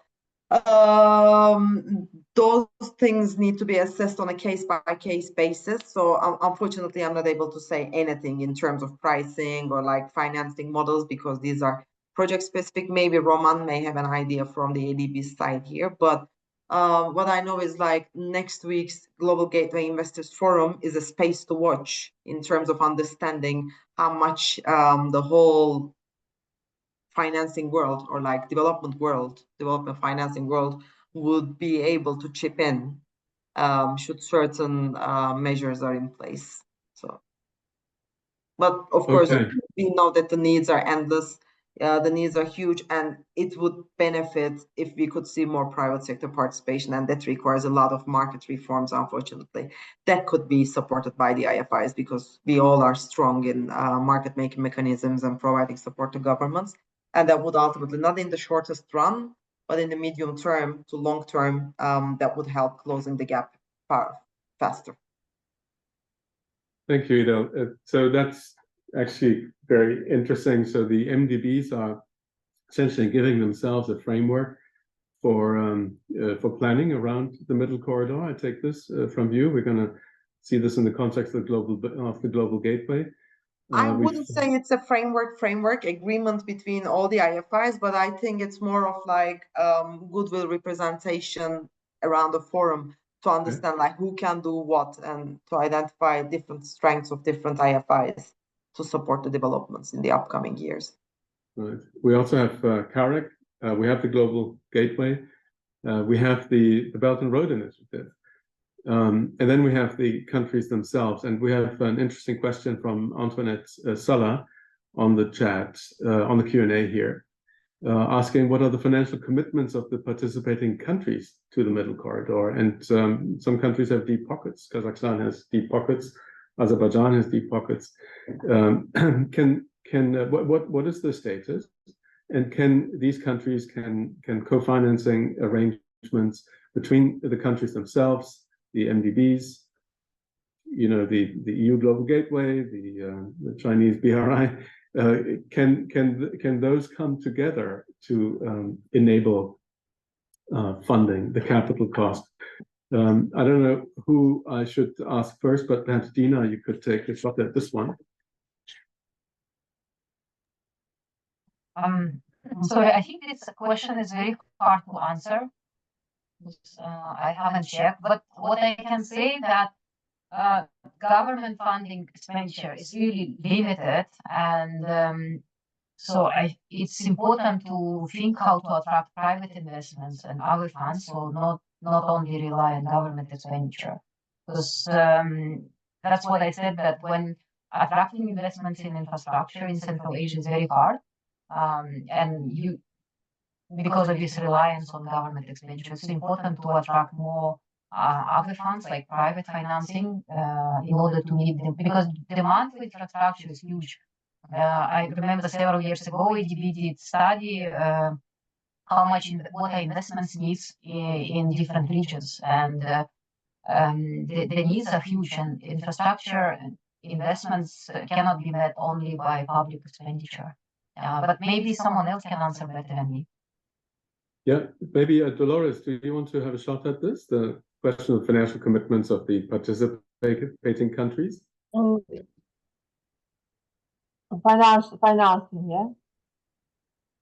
those things need to be assessed on a case-by-case basis. So unfortunately, I'm not able to say anything in terms of pricing or like financing models, because these are project specific. Maybe Roman may have an idea from the ADB side here, but what I know is like next week's Global Gateway Investors Forum is a space to watch in terms of understanding how much the whole financing world, or like development financing world, would be able to chip in should certain measures are in place. So, but of course, we know that the needs are endless. The needs are huge, and it would benefit if we could see more private sector participation, and that requires a lot of market reforms, unfortunately. That could be supported by the IFIs, because we all are strong in market making mechanisms and providing support to governments. And that would ultimately, not in the shortest run, but in the medium term to long term, that would help closing the gap far faster. Thank you, Ida. So that's actually very interesting. So the MDBs are essentially giving themselves a framework for planning around the middle corridor. I take this from you. We're going to see this in the context of the global gateway. I wouldn't say it's a framework agreement between all the IFIs, but I think it's more of like goodwill representation around the forum to understand like who can do what, and to identify different strengths of different IFIs to support the developments in the upcoming years. Right. We also have CAREC, we have the Global Gateway, we have the Belt and Road Initiative, and then we have the countries themselves. And we have an interesting question from Antoinette Sala on the chat, on the Q&A here, asking what are the financial commitments of the participating countries to the middle corridor. And some countries have deep pockets. Kazakhstan has deep pockets. Azerbaijan has deep pockets. What is the status? And can these countries can co-financing arrangements between the countries themselves, the MDBs, you know, the EU Global Gateway, the Chinese BRI, can those come together to enable funding, the capital cost? I don't know who I should ask first, but perhaps Dina, you could take a shot at this one. Sorry, I think this question is very hard to answer. I haven't checked, but what I can say that government funding expenditure is really limited, and so it's important to think how to attract private investments and other funds, so not only rely on government expenditure. Because that's what I said, that when attracting investments in infrastructure in Central Asia is very hard, and because of this reliance on government expenditure, it's important to attract more other funds like private financing in order to meet them, because demand for infrastructure is huge. I remember several years ago, ADB did study how much what are investments needs in different regions, and the needs are huge, and infrastructure investments cannot be met only by public expenditure. But maybe someone else can answer better than me. Yeah, maybe Dolores, do you want to have a shot at this? The question of financial commitments of the participating countries? Financing,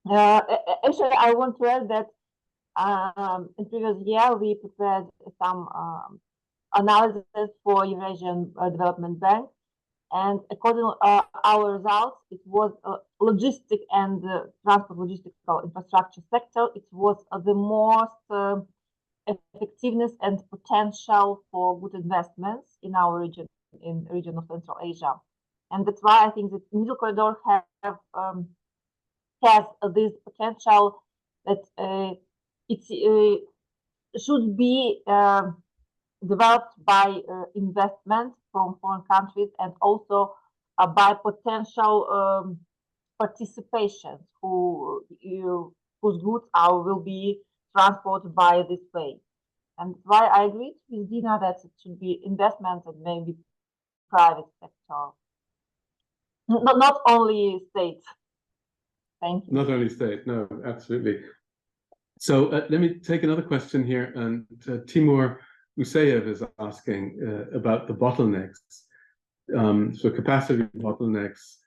yeah. Actually, I want to add that in previous year we prepared some analysis for Eurasian Development Bank, and according to our results, it was logistic and transport logistical infrastructure sector. It was the most effectiveness and potential for good investments in our region, in the region of Central Asia. And that's why I think that Middle Corridor has this potential that it should be developed by investment from foreign countries, and also by potential participation whose goods will be transported by this way. And why I agree with Dina that it should be investment and maybe private sector. not only states. Thank you. Not only state, no, absolutely. So let me take another question here, and Timur Useyev is asking about the bottlenecks. So capacity bottlenecks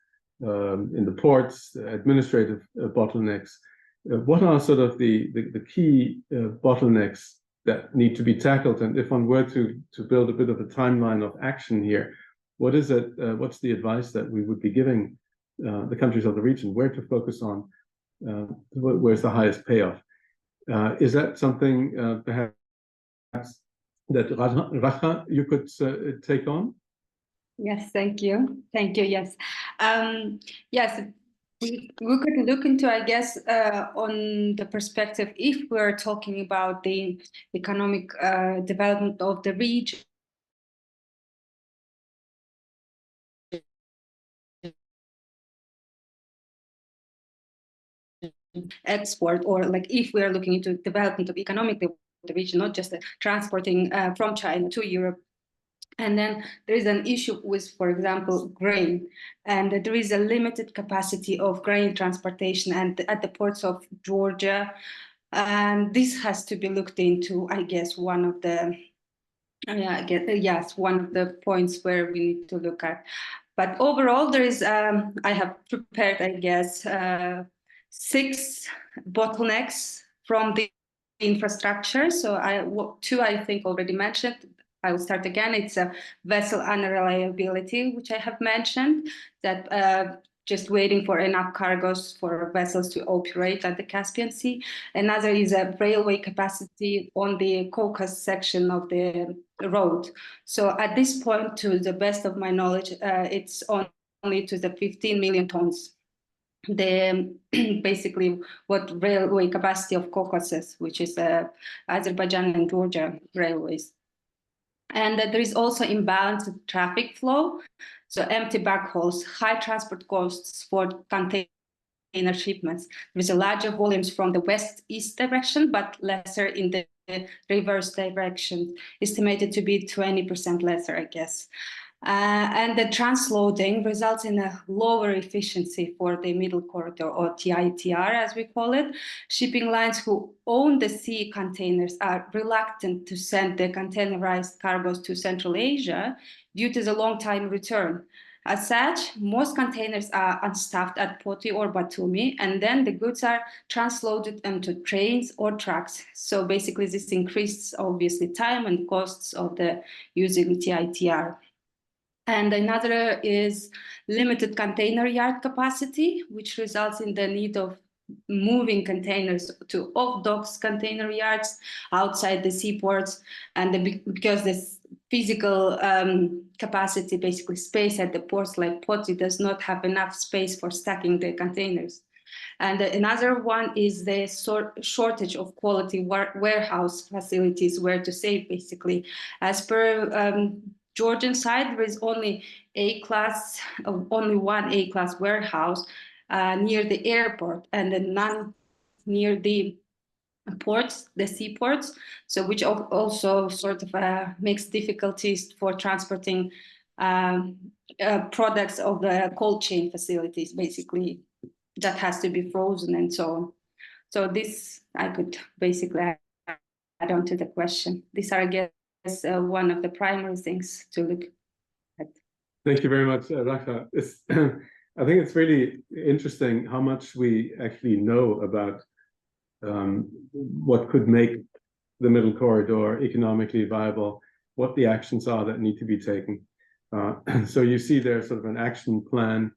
in the ports, administrative bottlenecks. What are sort of the key bottlenecks that need to be tackled? And if one were to build a bit of a timeline of action here, what is it? What's the advice that we would be giving the countries of the region? Where to focus on? Where's the highest payoff? Is that something perhaps that Racha, you could take on? Yes, thank you. Thank you. Yes. Yes, we could look into, I guess, on the perspective, if we're talking about the economic development of the region, export, or like if we are looking into development of economic the region, not just transporting from China to Europe. And then there is an issue with, for example, grain, and there is a limited capacity of grain transportation and at the ports of Georgia. And this has to be looked into, I guess, one of the, one of the points where we need to look at. But overall, there is, I have prepared, I guess, 6 bottlenecks from the infrastructure. So 2 I think already mentioned. I will start again. It's a vessel unreliability, which I have mentioned, that just waiting for enough cargoes for vessels to operate at the Caspian Sea. Another is a railway capacity on the Caucasus section of the road. So at this point, to the best of my knowledge, it's only to the 15 million tons. Basically what railway capacity of Caucasus, which is Azerbaijan and Georgia railways. And there is also imbalanced traffic flow. So empty backhauls, high transport costs for container shipments. There's a larger volumes from the west-east direction, but lesser in the reverse direction, estimated to be 20% lesser, I guess. And the transloading results in a lower efficiency for the middle corridor, or TITR as we call it. Shipping lines who own the sea containers are reluctant to send the containerized cargoes to Central Asia due to the long time return. As such, most containers are unstaffed at Poti or Batumi, and then the goods are transloaded onto trains or trucks. So basically this increases obviously time and costs of the using TITR. And another is limited container yard capacity, which results in the need of moving containers to off-docks container yards outside the seaports. And because this physical capacity, basically space at the ports like Poti, does not have enough space for stacking the containers. And another one is the shortage of quality warehouse facilities where to save, basically. As per Georgian side, there is only one A-class warehouse near the airport, and then none near the ports, the seaports. So which also sort of makes difficulties for transporting products of the cold chain facilities, basically, that has to be frozen and so on. So this I could basically add on to the question. These are, I guess, one of the primary things to look at. Thank you very much, Racha. I think it's really interesting how much we actually know about what could make the middle corridor economically viable, what the actions are that need to be taken. So you see there's sort of an action plan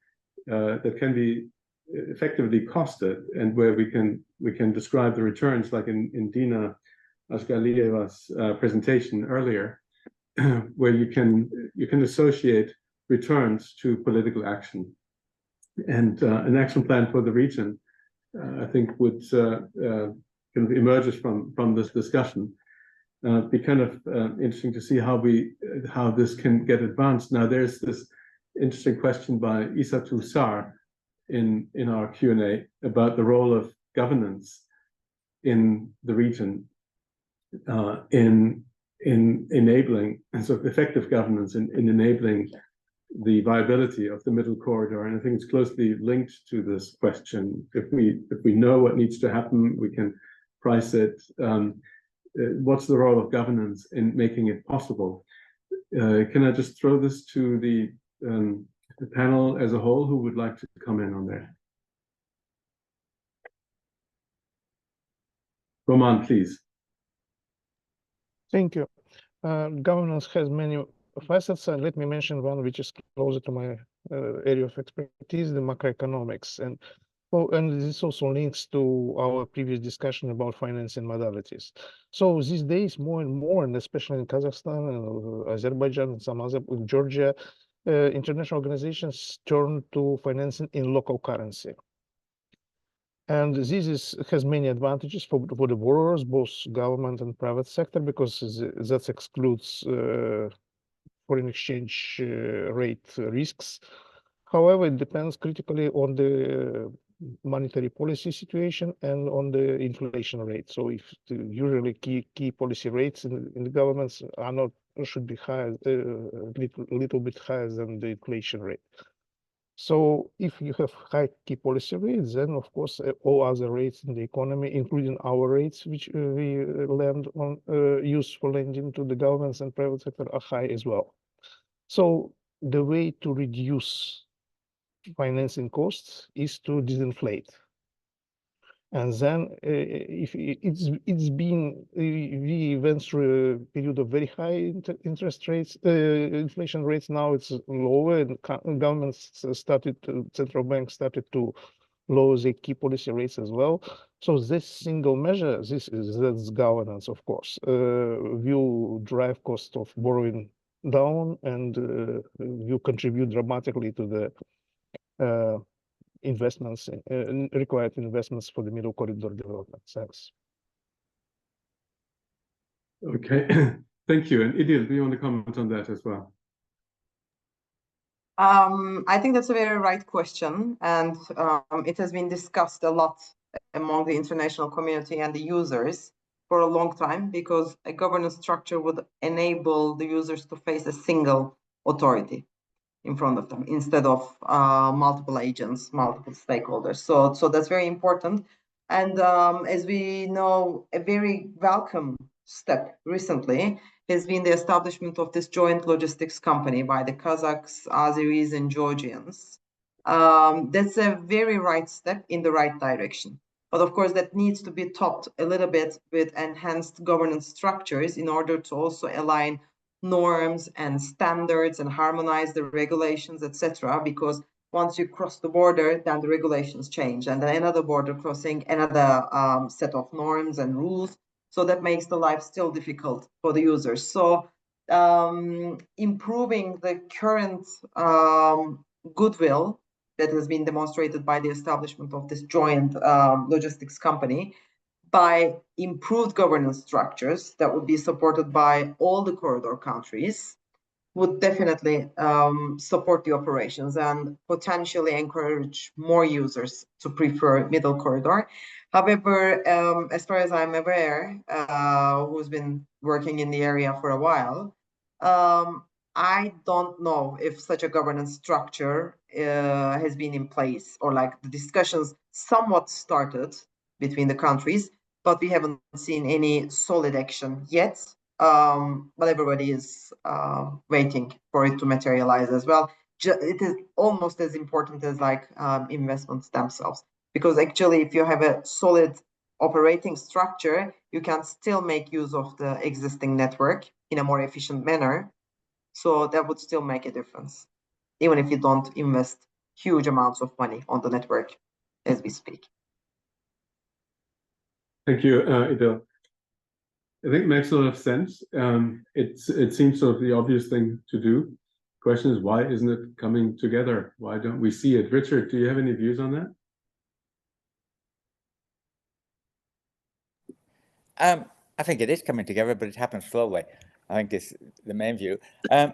that can be effectively costed, and where we can describe the returns, like in Dina Ashgaliyeva's presentation earlier, where you can associate returns to political action. And an action plan for the region, I think, would kind of emerges from this discussion. Be kind of interesting to see how this can get advanced. Now, there's this interesting question by Isa Tussar in our Q&A about the role of governance in the region, in enabling, and sort of effective governance in enabling the viability of the middle corridor. And I think it's closely linked to this question. If we know what needs to happen, we can price it. What's the role of governance in making it possible? Can I just throw this to the panel as a whole? Who would like to come in on that? Roman, please. Thank you. Governance has many facets, and let me mention one which is closer to my area of expertise, the macroeconomics. And this also links to our previous discussion about financing modalities. So these days, more and more, and especially in Kazakhstan and Azerbaijan and some other, in Georgia, international organizations turn to financing in local currency. And this has many advantages for the borrowers, both government and private sector, because that excludes foreign exchange rate risks. However, it depends critically on the monetary policy situation and on the inflation rate. So if usually key policy rates in the governments are not, should be higher, little bit higher than the inflation rate. So if you have high key policy rates, then of course all other rates in the economy, including our rates, which we lend on, use for lending to the governments and private sector, are high as well. So the way to reduce financing costs is to disinflate. And then if it's been, we went through a period of very high interest rates, inflation rates. Now it's lower, and governments started, central banks started to lower the key policy rates as well. So this single measure, that's governance, of course, will drive cost of borrowing down and will contribute dramatically to the investments, required investments for the middle corridor development. Thanks. Okay, thank you. And Idil, do you want to comment on that as well? I think that's a very right question, and it has been discussed a lot among the international community and the users for a long time, because a governance structure would enable the users to face a single authority in front of them instead of multiple agents, multiple stakeholders. So that's very important. And as we know, a very welcome step recently has been the establishment of this joint logistics company by the Kazakhs, Azeris, and Georgians. That's a very right step in the right direction. But of course, that needs to be topped a little bit with enhanced governance structures in order to also align norms and standards and harmonize the regulations, etc. Because once you cross the border, then the regulations change, and then another border crossing, another set of norms and rules. So that makes the life still difficult for the users. So improving the current goodwill that has been demonstrated by the establishment of this joint logistics company, by improved governance structures that would be supported by all the corridor countries, would definitely support the operations and potentially encourage more users to prefer middle corridor. However, as far as I'm aware, who's been working in the area for a while, I don't know if such a governance structure has been in place, or like the discussions somewhat started between the countries, but we haven't seen any solid action yet. But everybody is waiting for it to materialize as well. It is almost as important as like investments themselves, because actually if you have a solid operating structure, you can still make use of the existing network in a more efficient manner. So that would still make a difference, even if you don't invest huge amounts of money on the network as we speak. Thank you, Idil. I think it makes a lot of sense. It seems sort of the obvious thing to do. Question is, why isn't it coming together? Why don't we see it? Richard, do you have any views on that? I think it is coming together, but it happens slowly. I think it's the main view. I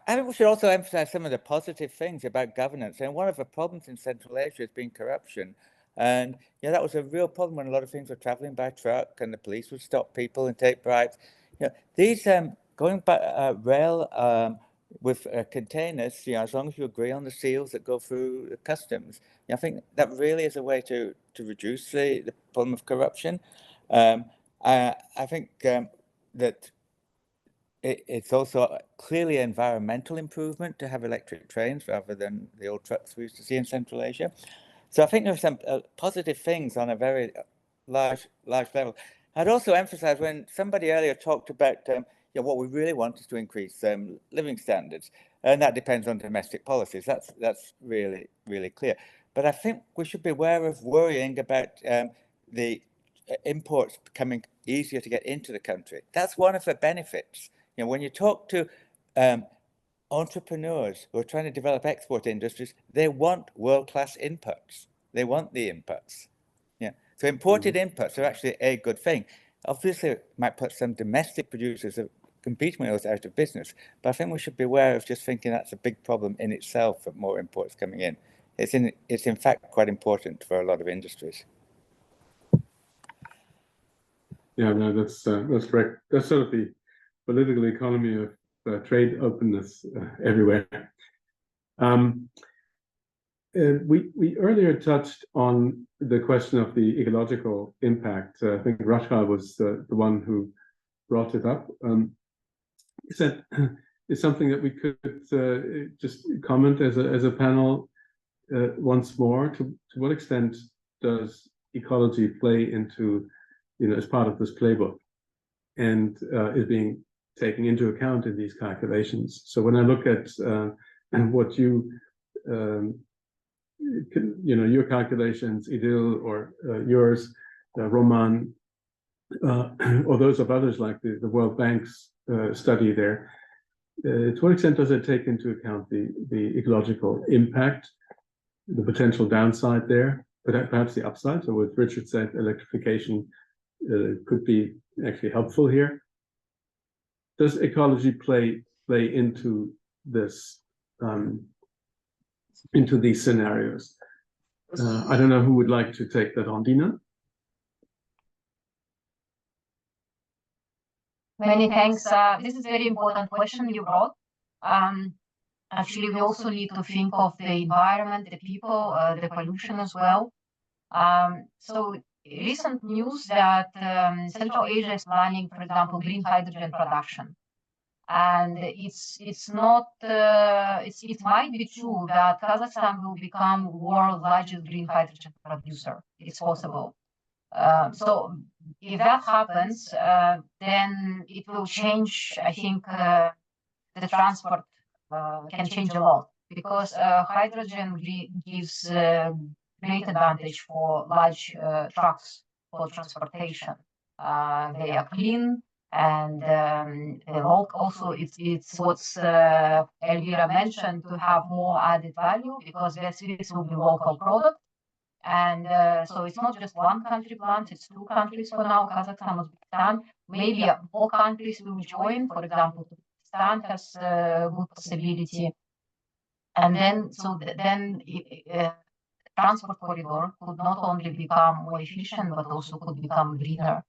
think we should also emphasize some of the positive things about governance. And one of the problems in Central Asia has been corruption. And yeah, that was a real problem when a lot of things were traveling by truck and the police would stop people and take bribes. You know, these going by rail with containers, as long as you agree on the seals that go through the customs, I think that really is a way to reduce the problem of corruption. I think that it's also clearly an environmental improvement to have electric trains rather than the old trucks we used to see in Central Asia. So I think there are some positive things on a very large level. I'd also emphasize when somebody earlier talked about what we really want is to increase living standards, and that depends on domestic policies. That's really, really clear. But I think we should be aware of worrying about the imports becoming easier to get into the country. That's one of the benefits. When you talk to entrepreneurs who are trying to develop export industries, they want world-class inputs. They want the inputs. So imported inputs are actually a good thing. Obviously, it might put some domestic producers competing with us out of business, but I think we should be aware of just thinking that's a big problem in itself of more imports coming in. It's in fact quite important for a lot of industries. Yeah, no, that's correct. That's sort of the political economy of trade openness everywhere. We earlier touched on the question of the ecological impact. I think Rashka was the one who brought it up. Is that is something that we could just comment as a panel once more? To what extent does ecology play into, as part of this playbook, and is being taken into account in these calculations? So when I look at what you your calculations, Idil, or yours, Roman, or those of others like the World Bank's study there, to what extent does it take into account the ecological impact, the potential downside there, but perhaps the upside? So what Richard said, electrification could be actually helpful here. Does ecology play into this, into these scenarios? I don't know who would like to take that on. Dina? Many thanks. This is a very important question you brought. Actually, we also need to think of the environment, the people, the pollution as well. So recent news that Central Asia is planning, for example, green hydrogen production. And it might be true that Kazakhstan will become world's largest green hydrogen producer. It's possible. So if that happens, then it will change. I think the transport can change a lot, because hydrogen gives great advantage for large trucks for transportation. They are clean, and also it's what's Elvira mentioned, to have more added value, because this will be local product. And so it's not just one country plant, it's two countries for now, Kazakhstan, Uzbekistan. Maybe more countries will join. For example, Pakistan has a good possibility. And then, transport corridor could not only become more efficient, but also could become greener.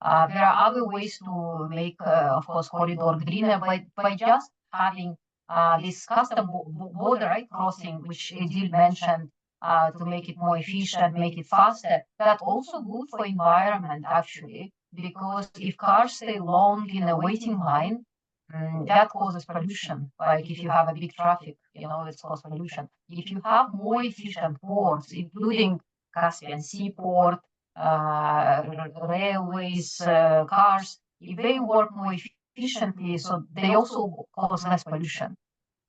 There are other ways to make, of course, corridor greener by just having this custom border, right, crossing, which Edil mentioned, to make it more efficient, make it faster. That's also good for environment, actually, because if cars stay long in a waiting line, that causes pollution. Like if you have a big traffic, it's cause pollution. If you have more efficient ports, including Caspian Sea port, railways, cars, if they work more efficiently, so they also cause less pollution.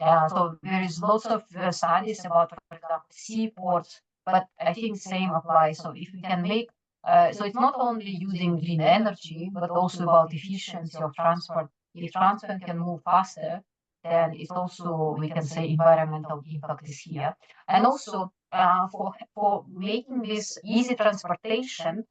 So there is lots of studies about, for example, seaports, but I think same applies. So if we can make, so it's not only using green energy, but also about efficiency of transport. If transport can move faster, then it's also, we can say, environmental impact is here. And also for making this easy transportation,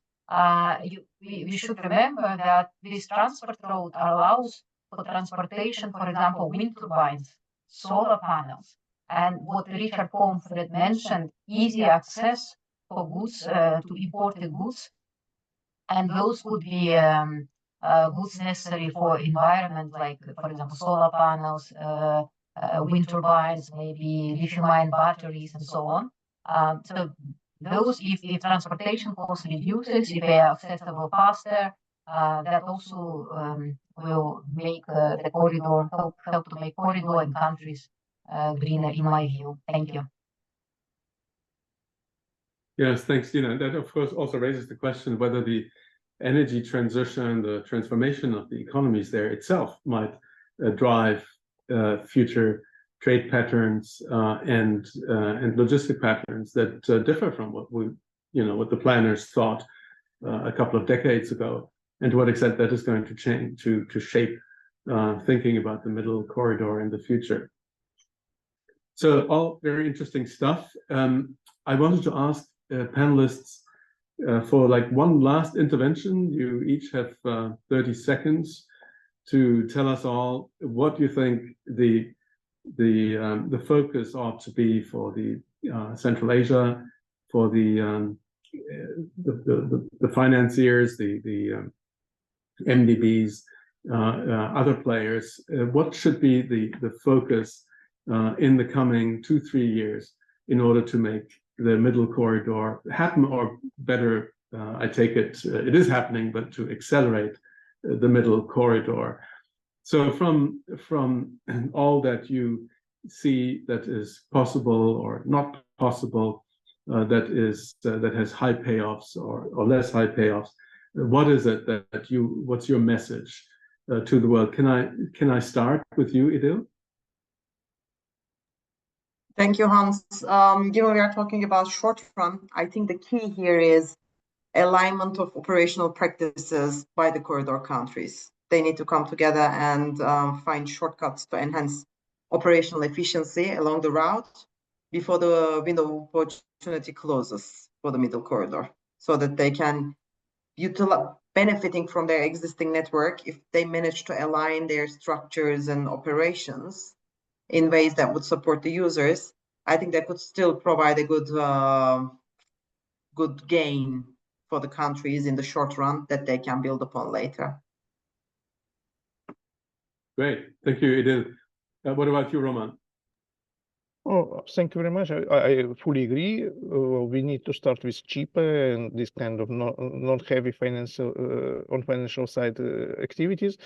we should remember that this transport road allows for transportation, for example, wind turbines, solar panels, and what Richard Comfort mentioned, easy access for goods, to imported goods. And those would be goods necessary for environment, like, for example, solar panels, wind turbines, maybe lithium-ion batteries, and so on. So those, if transportation costs reduces, if they are accessible faster, that also will make the corridor, help to make corridor and countries greener, in my view. Thank you. Yes, thanks, Dina. That, of course, also raises the question whether the energy transition, the transformation of the economies there itself might drive future trade patterns and logistic patterns that differ from what what the planners thought a couple of decades ago, and to what extent that is going to change to shape thinking about the middle corridor in the future. So all very interesting stuff. I wanted to ask panelists for like one last intervention. You each have 30 seconds to tell us all what you think the focus ought to be for the Central Asia, for the financiers, the MDBs, other players. What should be the focus in the coming 2-3 years in order to make the middle corridor happen, or better, I take it, it is happening, but to accelerate the middle corridor. So from all that you see that is possible or not possible, that has high payoffs or less high payoffs, what is it what's your message to the world? Can I start with you, Idil? Thank you, Hans. Given we are talking about short run, I think the key here is alignment of operational practices by the corridor countries. They need to come together and find shortcuts to enhance operational efficiency along the route before the window of opportunity closes for the middle corridor, so that they can utilize benefiting from their existing network. If they manage to align their structures and operations in ways that would support the users, I think that could still provide a good gain for the countries in the short run that they can build upon later. Great, thank you, Idil. What about you, Roman? Oh, thank you very much. I fully agree. We need to start with cheaper and this kind of not heavy financial on financial side activities.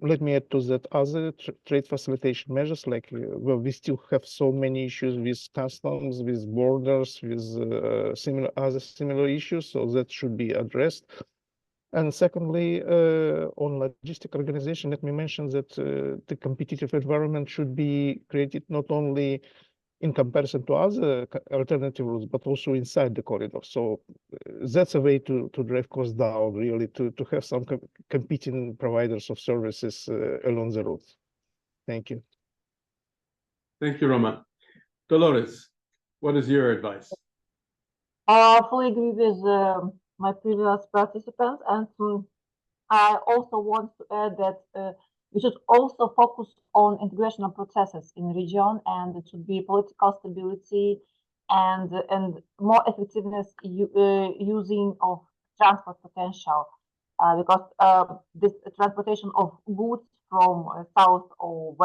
Let me add to that other trade facilitation measures, like we still have so many issues with customs, with borders, with similar issues, so that should be addressed. And secondly, on logistic organization, let me mention that the competitive environment should be created not only in comparison to other alternative routes, but also inside the corridor. So that's a way to drive costs down, really, to have some competing providers of services along the route. Thank you. Thank you, Roman. Dolores, what is your advice? I fully agree with my previous participants, and I also want to add that we should also focus on integration of processes in the region, and it should be political stability and more effectiveness using of transport potential, because this transportation of goods from south or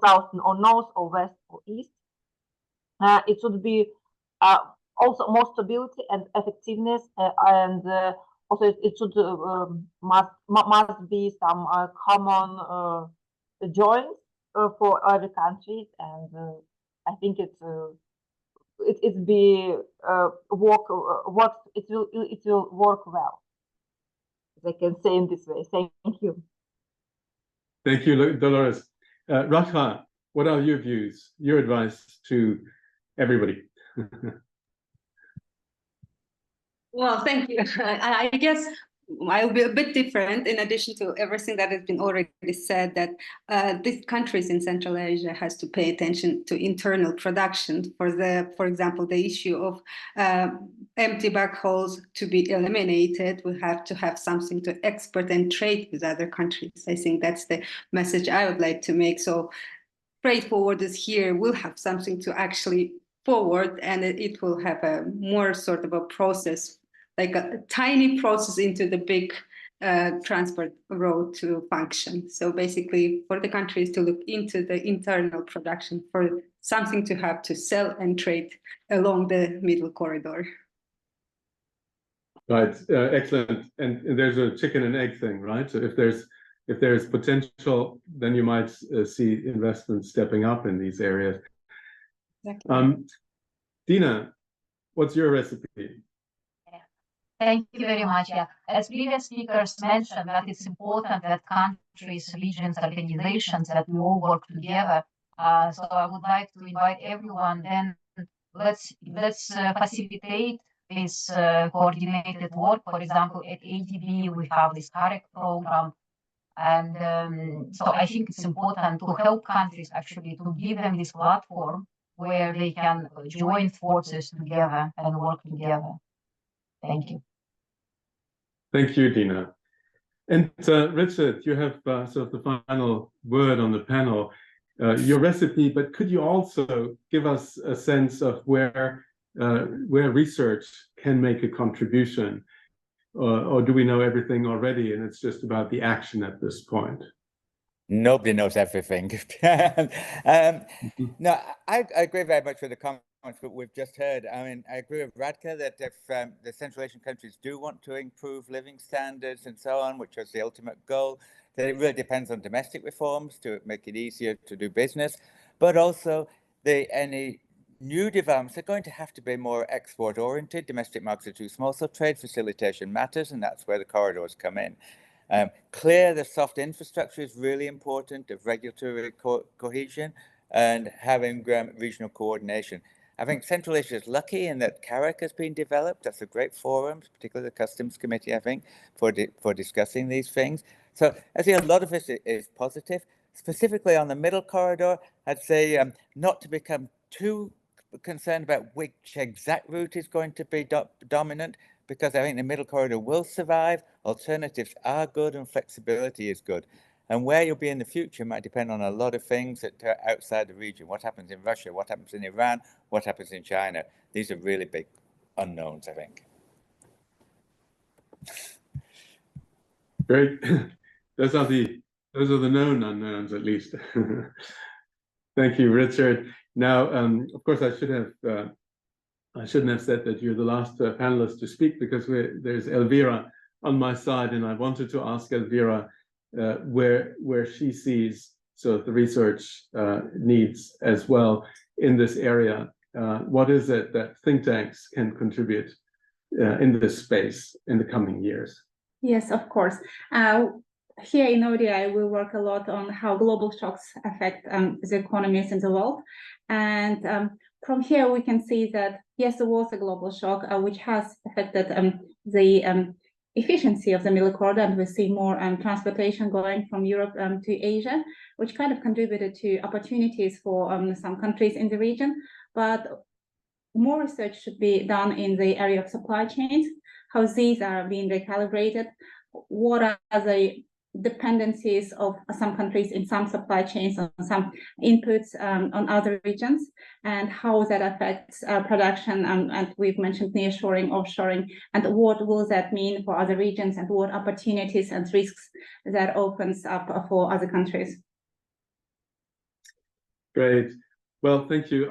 south or north or west or east, it should be also more stability and effectiveness, and also it should must be some common joints for every country, and I think it will work well, if I can say in this way. Thank you. Thank you, Dolores. Ratha, what are your views, your advice to everybody? Well, thank you. I guess I'll be a bit different, in addition to everything that has been already said, that these countries in Central Asia has to pay attention to internal production. For example, the issue of empty backholes to be eliminated. We have to have something to export and trade with other countries. I think that's the message I would like to make. So freight forwarders here will have something to actually forward, and it will have a more sort of a process, like a tiny process into the big transport road to function. So basically for the countries to look into the internal production for something to have to sell and trade along the middle corridor. Right, excellent. And there's a chicken and egg thing, right? So if there's potential, then you might see investment stepping up in these areas. Exactly. Dina, what's your recipe? Thank you very much. Yeah, as previous speakers mentioned, that it's important that countries, regions, organizations, that we all work together. So I would like to invite everyone. Then let's facilitate this coordinated work. For example, at ADB we have this CAREC program, and so I think it's important to help countries actually to give them this platform where they can join forces together and work together. Thank you. Thank you, Dina. And Richard, you have sort of the final word on the panel, your recipe, but could you also give us a sense of where research can make a contribution, or do we know everything already and it's just about the action at this point? Nobody knows everything. No, I agree very much with the comments that we've just heard. I mean, I agree with Radka that if the Central Asian countries do want to improve living standards and so on, which was the ultimate goal, that it really depends on domestic reforms to make it easier to do business, but also any new developments are going to have to be more export oriented. Domestic markets are too small, so trade facilitation matters, and that's where the corridors come in. Clear the soft infrastructure is really important, of regulatory cohesion and having regional coordination. I think Central Asia is lucky in that CAREC has been developed. That's a great forum, particularly the Customs Committee, I think, for discussing these things. So I think a lot of this is positive. Specifically on the middle corridor, I'd say not to become too concerned about which exact route is going to be dominant, because I think the middle corridor will survive. Alternatives are good and flexibility is good. And where you'll be in the future might depend on a lot of things that are outside the region. What happens in Russia, what happens in Iran, what happens in China. These are really big unknowns, I think. Great. Those are the known unknowns, at least. Thank you, Richard. Now, of course, I shouldn't have said that you're the last panelist to speak, because there's Elvira on my side, and I wanted to ask Elvira where she sees the research needs as well in this area. What is it that think tanks can contribute in this space in the coming years? Yes, of course. Here in ODI, we work a lot on how global shocks affect the economies in the world. And from here, we can see that, yes, there was a global shock, which has affected the efficiency of the middle corridor, and we see more transportation going from Europe to Asia, which kind of contributed to opportunities for some countries in the region. But more research should be done in the area of supply chains, how these are being recalibrated, what are the dependencies of some countries in some supply chains on some inputs on other regions, and how that affects production, and we've mentioned nearshoring, offshoring, and what will that mean for other regions, and what opportunities and risks that opens up for other countries. Great. Well, thank you.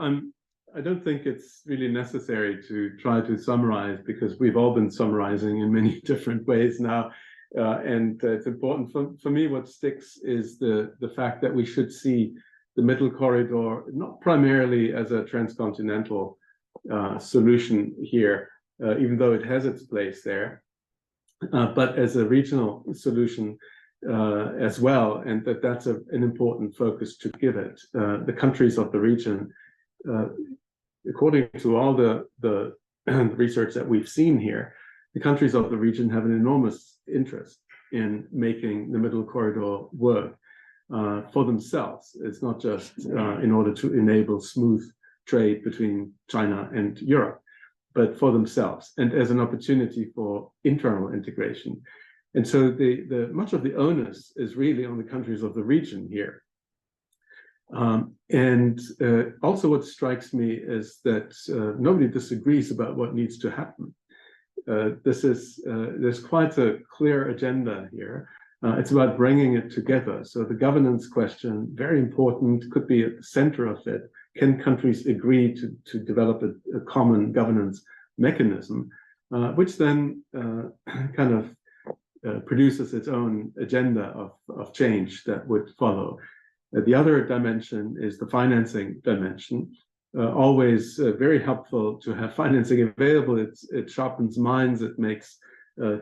I don't think it's really necessary to try to summarize, because we've all been summarizing in many different ways now. And it's important for me. What sticks is the fact that we should see the middle corridor not primarily as a transcontinental solution here, even though it has its place there, but as a regional solution as well, and that's an important focus to give it. The countries of the region, according to all the research that we've seen here, the countries of the region have an enormous interest in making the middle corridor work for themselves. It's not just in order to enable smooth trade between China and Europe, but for themselves, and as an opportunity for internal integration. And so much of the onus is really on the countries of the region here. And also what strikes me is that nobody disagrees about what needs to happen. there's quite a clear agenda here. It's about bringing it together. So the governance question, very important, could be at the center of it. Can countries agree to develop a common governance mechanism, which then kind of produces its own agenda of change that would follow. The other dimension is the financing dimension. Always very helpful to have financing available. It sharpens minds, it makes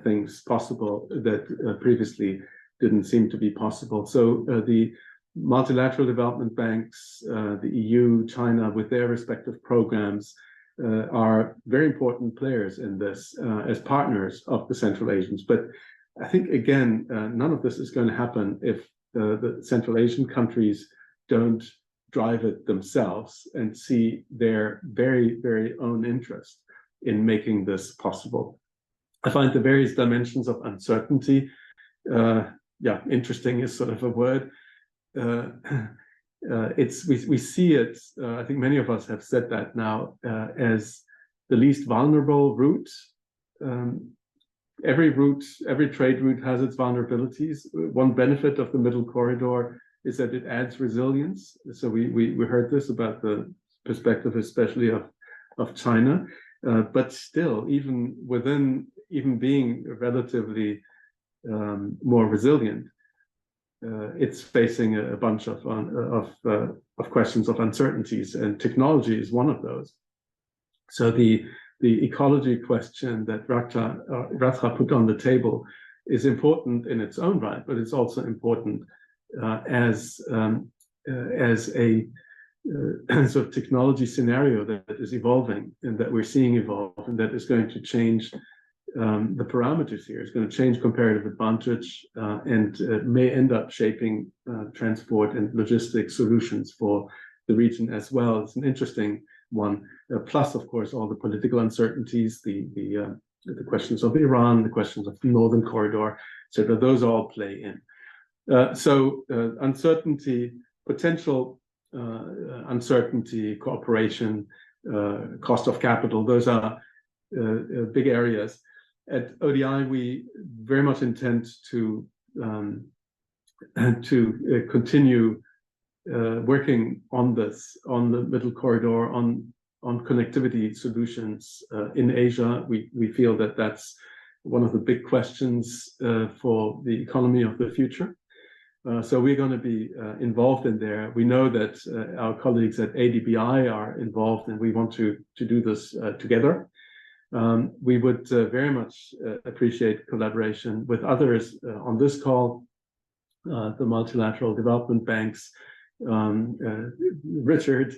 things possible that previously didn't seem to be possible. So the multilateral development banks, the EU, China, with their respective programs, are very important players in this as partners of the Central Asians. But I think, again, none of this is going to happen if the Central Asian countries don't drive it themselves and see their very, very own interest in making this possible. I find the various dimensions of uncertainty, interesting is sort of a word. We see it, I think many of us have said that now, as the least vulnerable route. Every trade route has its vulnerabilities. One benefit of the middle corridor is that it adds resilience. So we heard this about the perspective, especially of China, but still, even being relatively more resilient, it's facing a bunch of questions of uncertainties, and technology is one of those. So the ecology question that Radha put on the table is important in its own right, but it's also important as a sort of technology scenario that is evolving and that we're seeing evolve, and that is going to change the parameters here. It's going to change comparative advantage and may end up shaping transport and logistics solutions for the region as well. It's an interesting one. Plus, of course, all the political uncertainties, the questions of Iran, the questions of the Northern Corridor, so that those all play in. Uncertainty, potential uncertainty, cooperation, cost of capital, those are big areas. At ODI, we very much intend to continue working on this, on the middle corridor, on connectivity solutions in Asia. We feel that that's one of the big questions for the economy of the future. So we're going to be involved in there. We know that our colleagues at ADBI are involved, and we want to do this together. We would very much appreciate collaboration with others on this call, the multilateral development banks, Richard,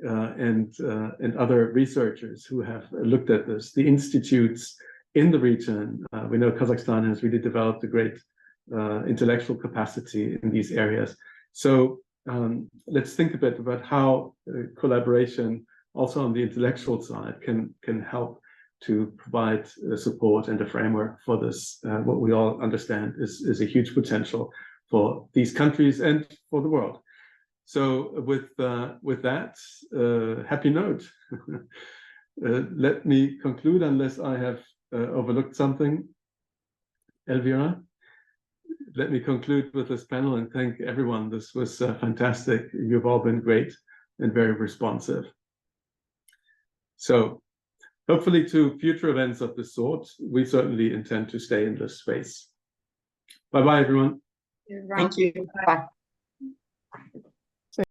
and other researchers who have looked at this, the institutes in the region. We know Kazakhstan has really developed a great intellectual capacity in these areas. So let's think a bit about how collaboration also on the intellectual side can help to provide support and a framework for this, what we all understand is a huge potential for these countries and for the world. So with that happy note, let me conclude, unless I have overlooked something. Elvira, let me conclude with this panel and thank everyone. This was fantastic. You've all been great and very responsive. So hopefully to future events of this sort, we certainly intend to stay in this space. Bye-bye, everyone. Thank you. Bye.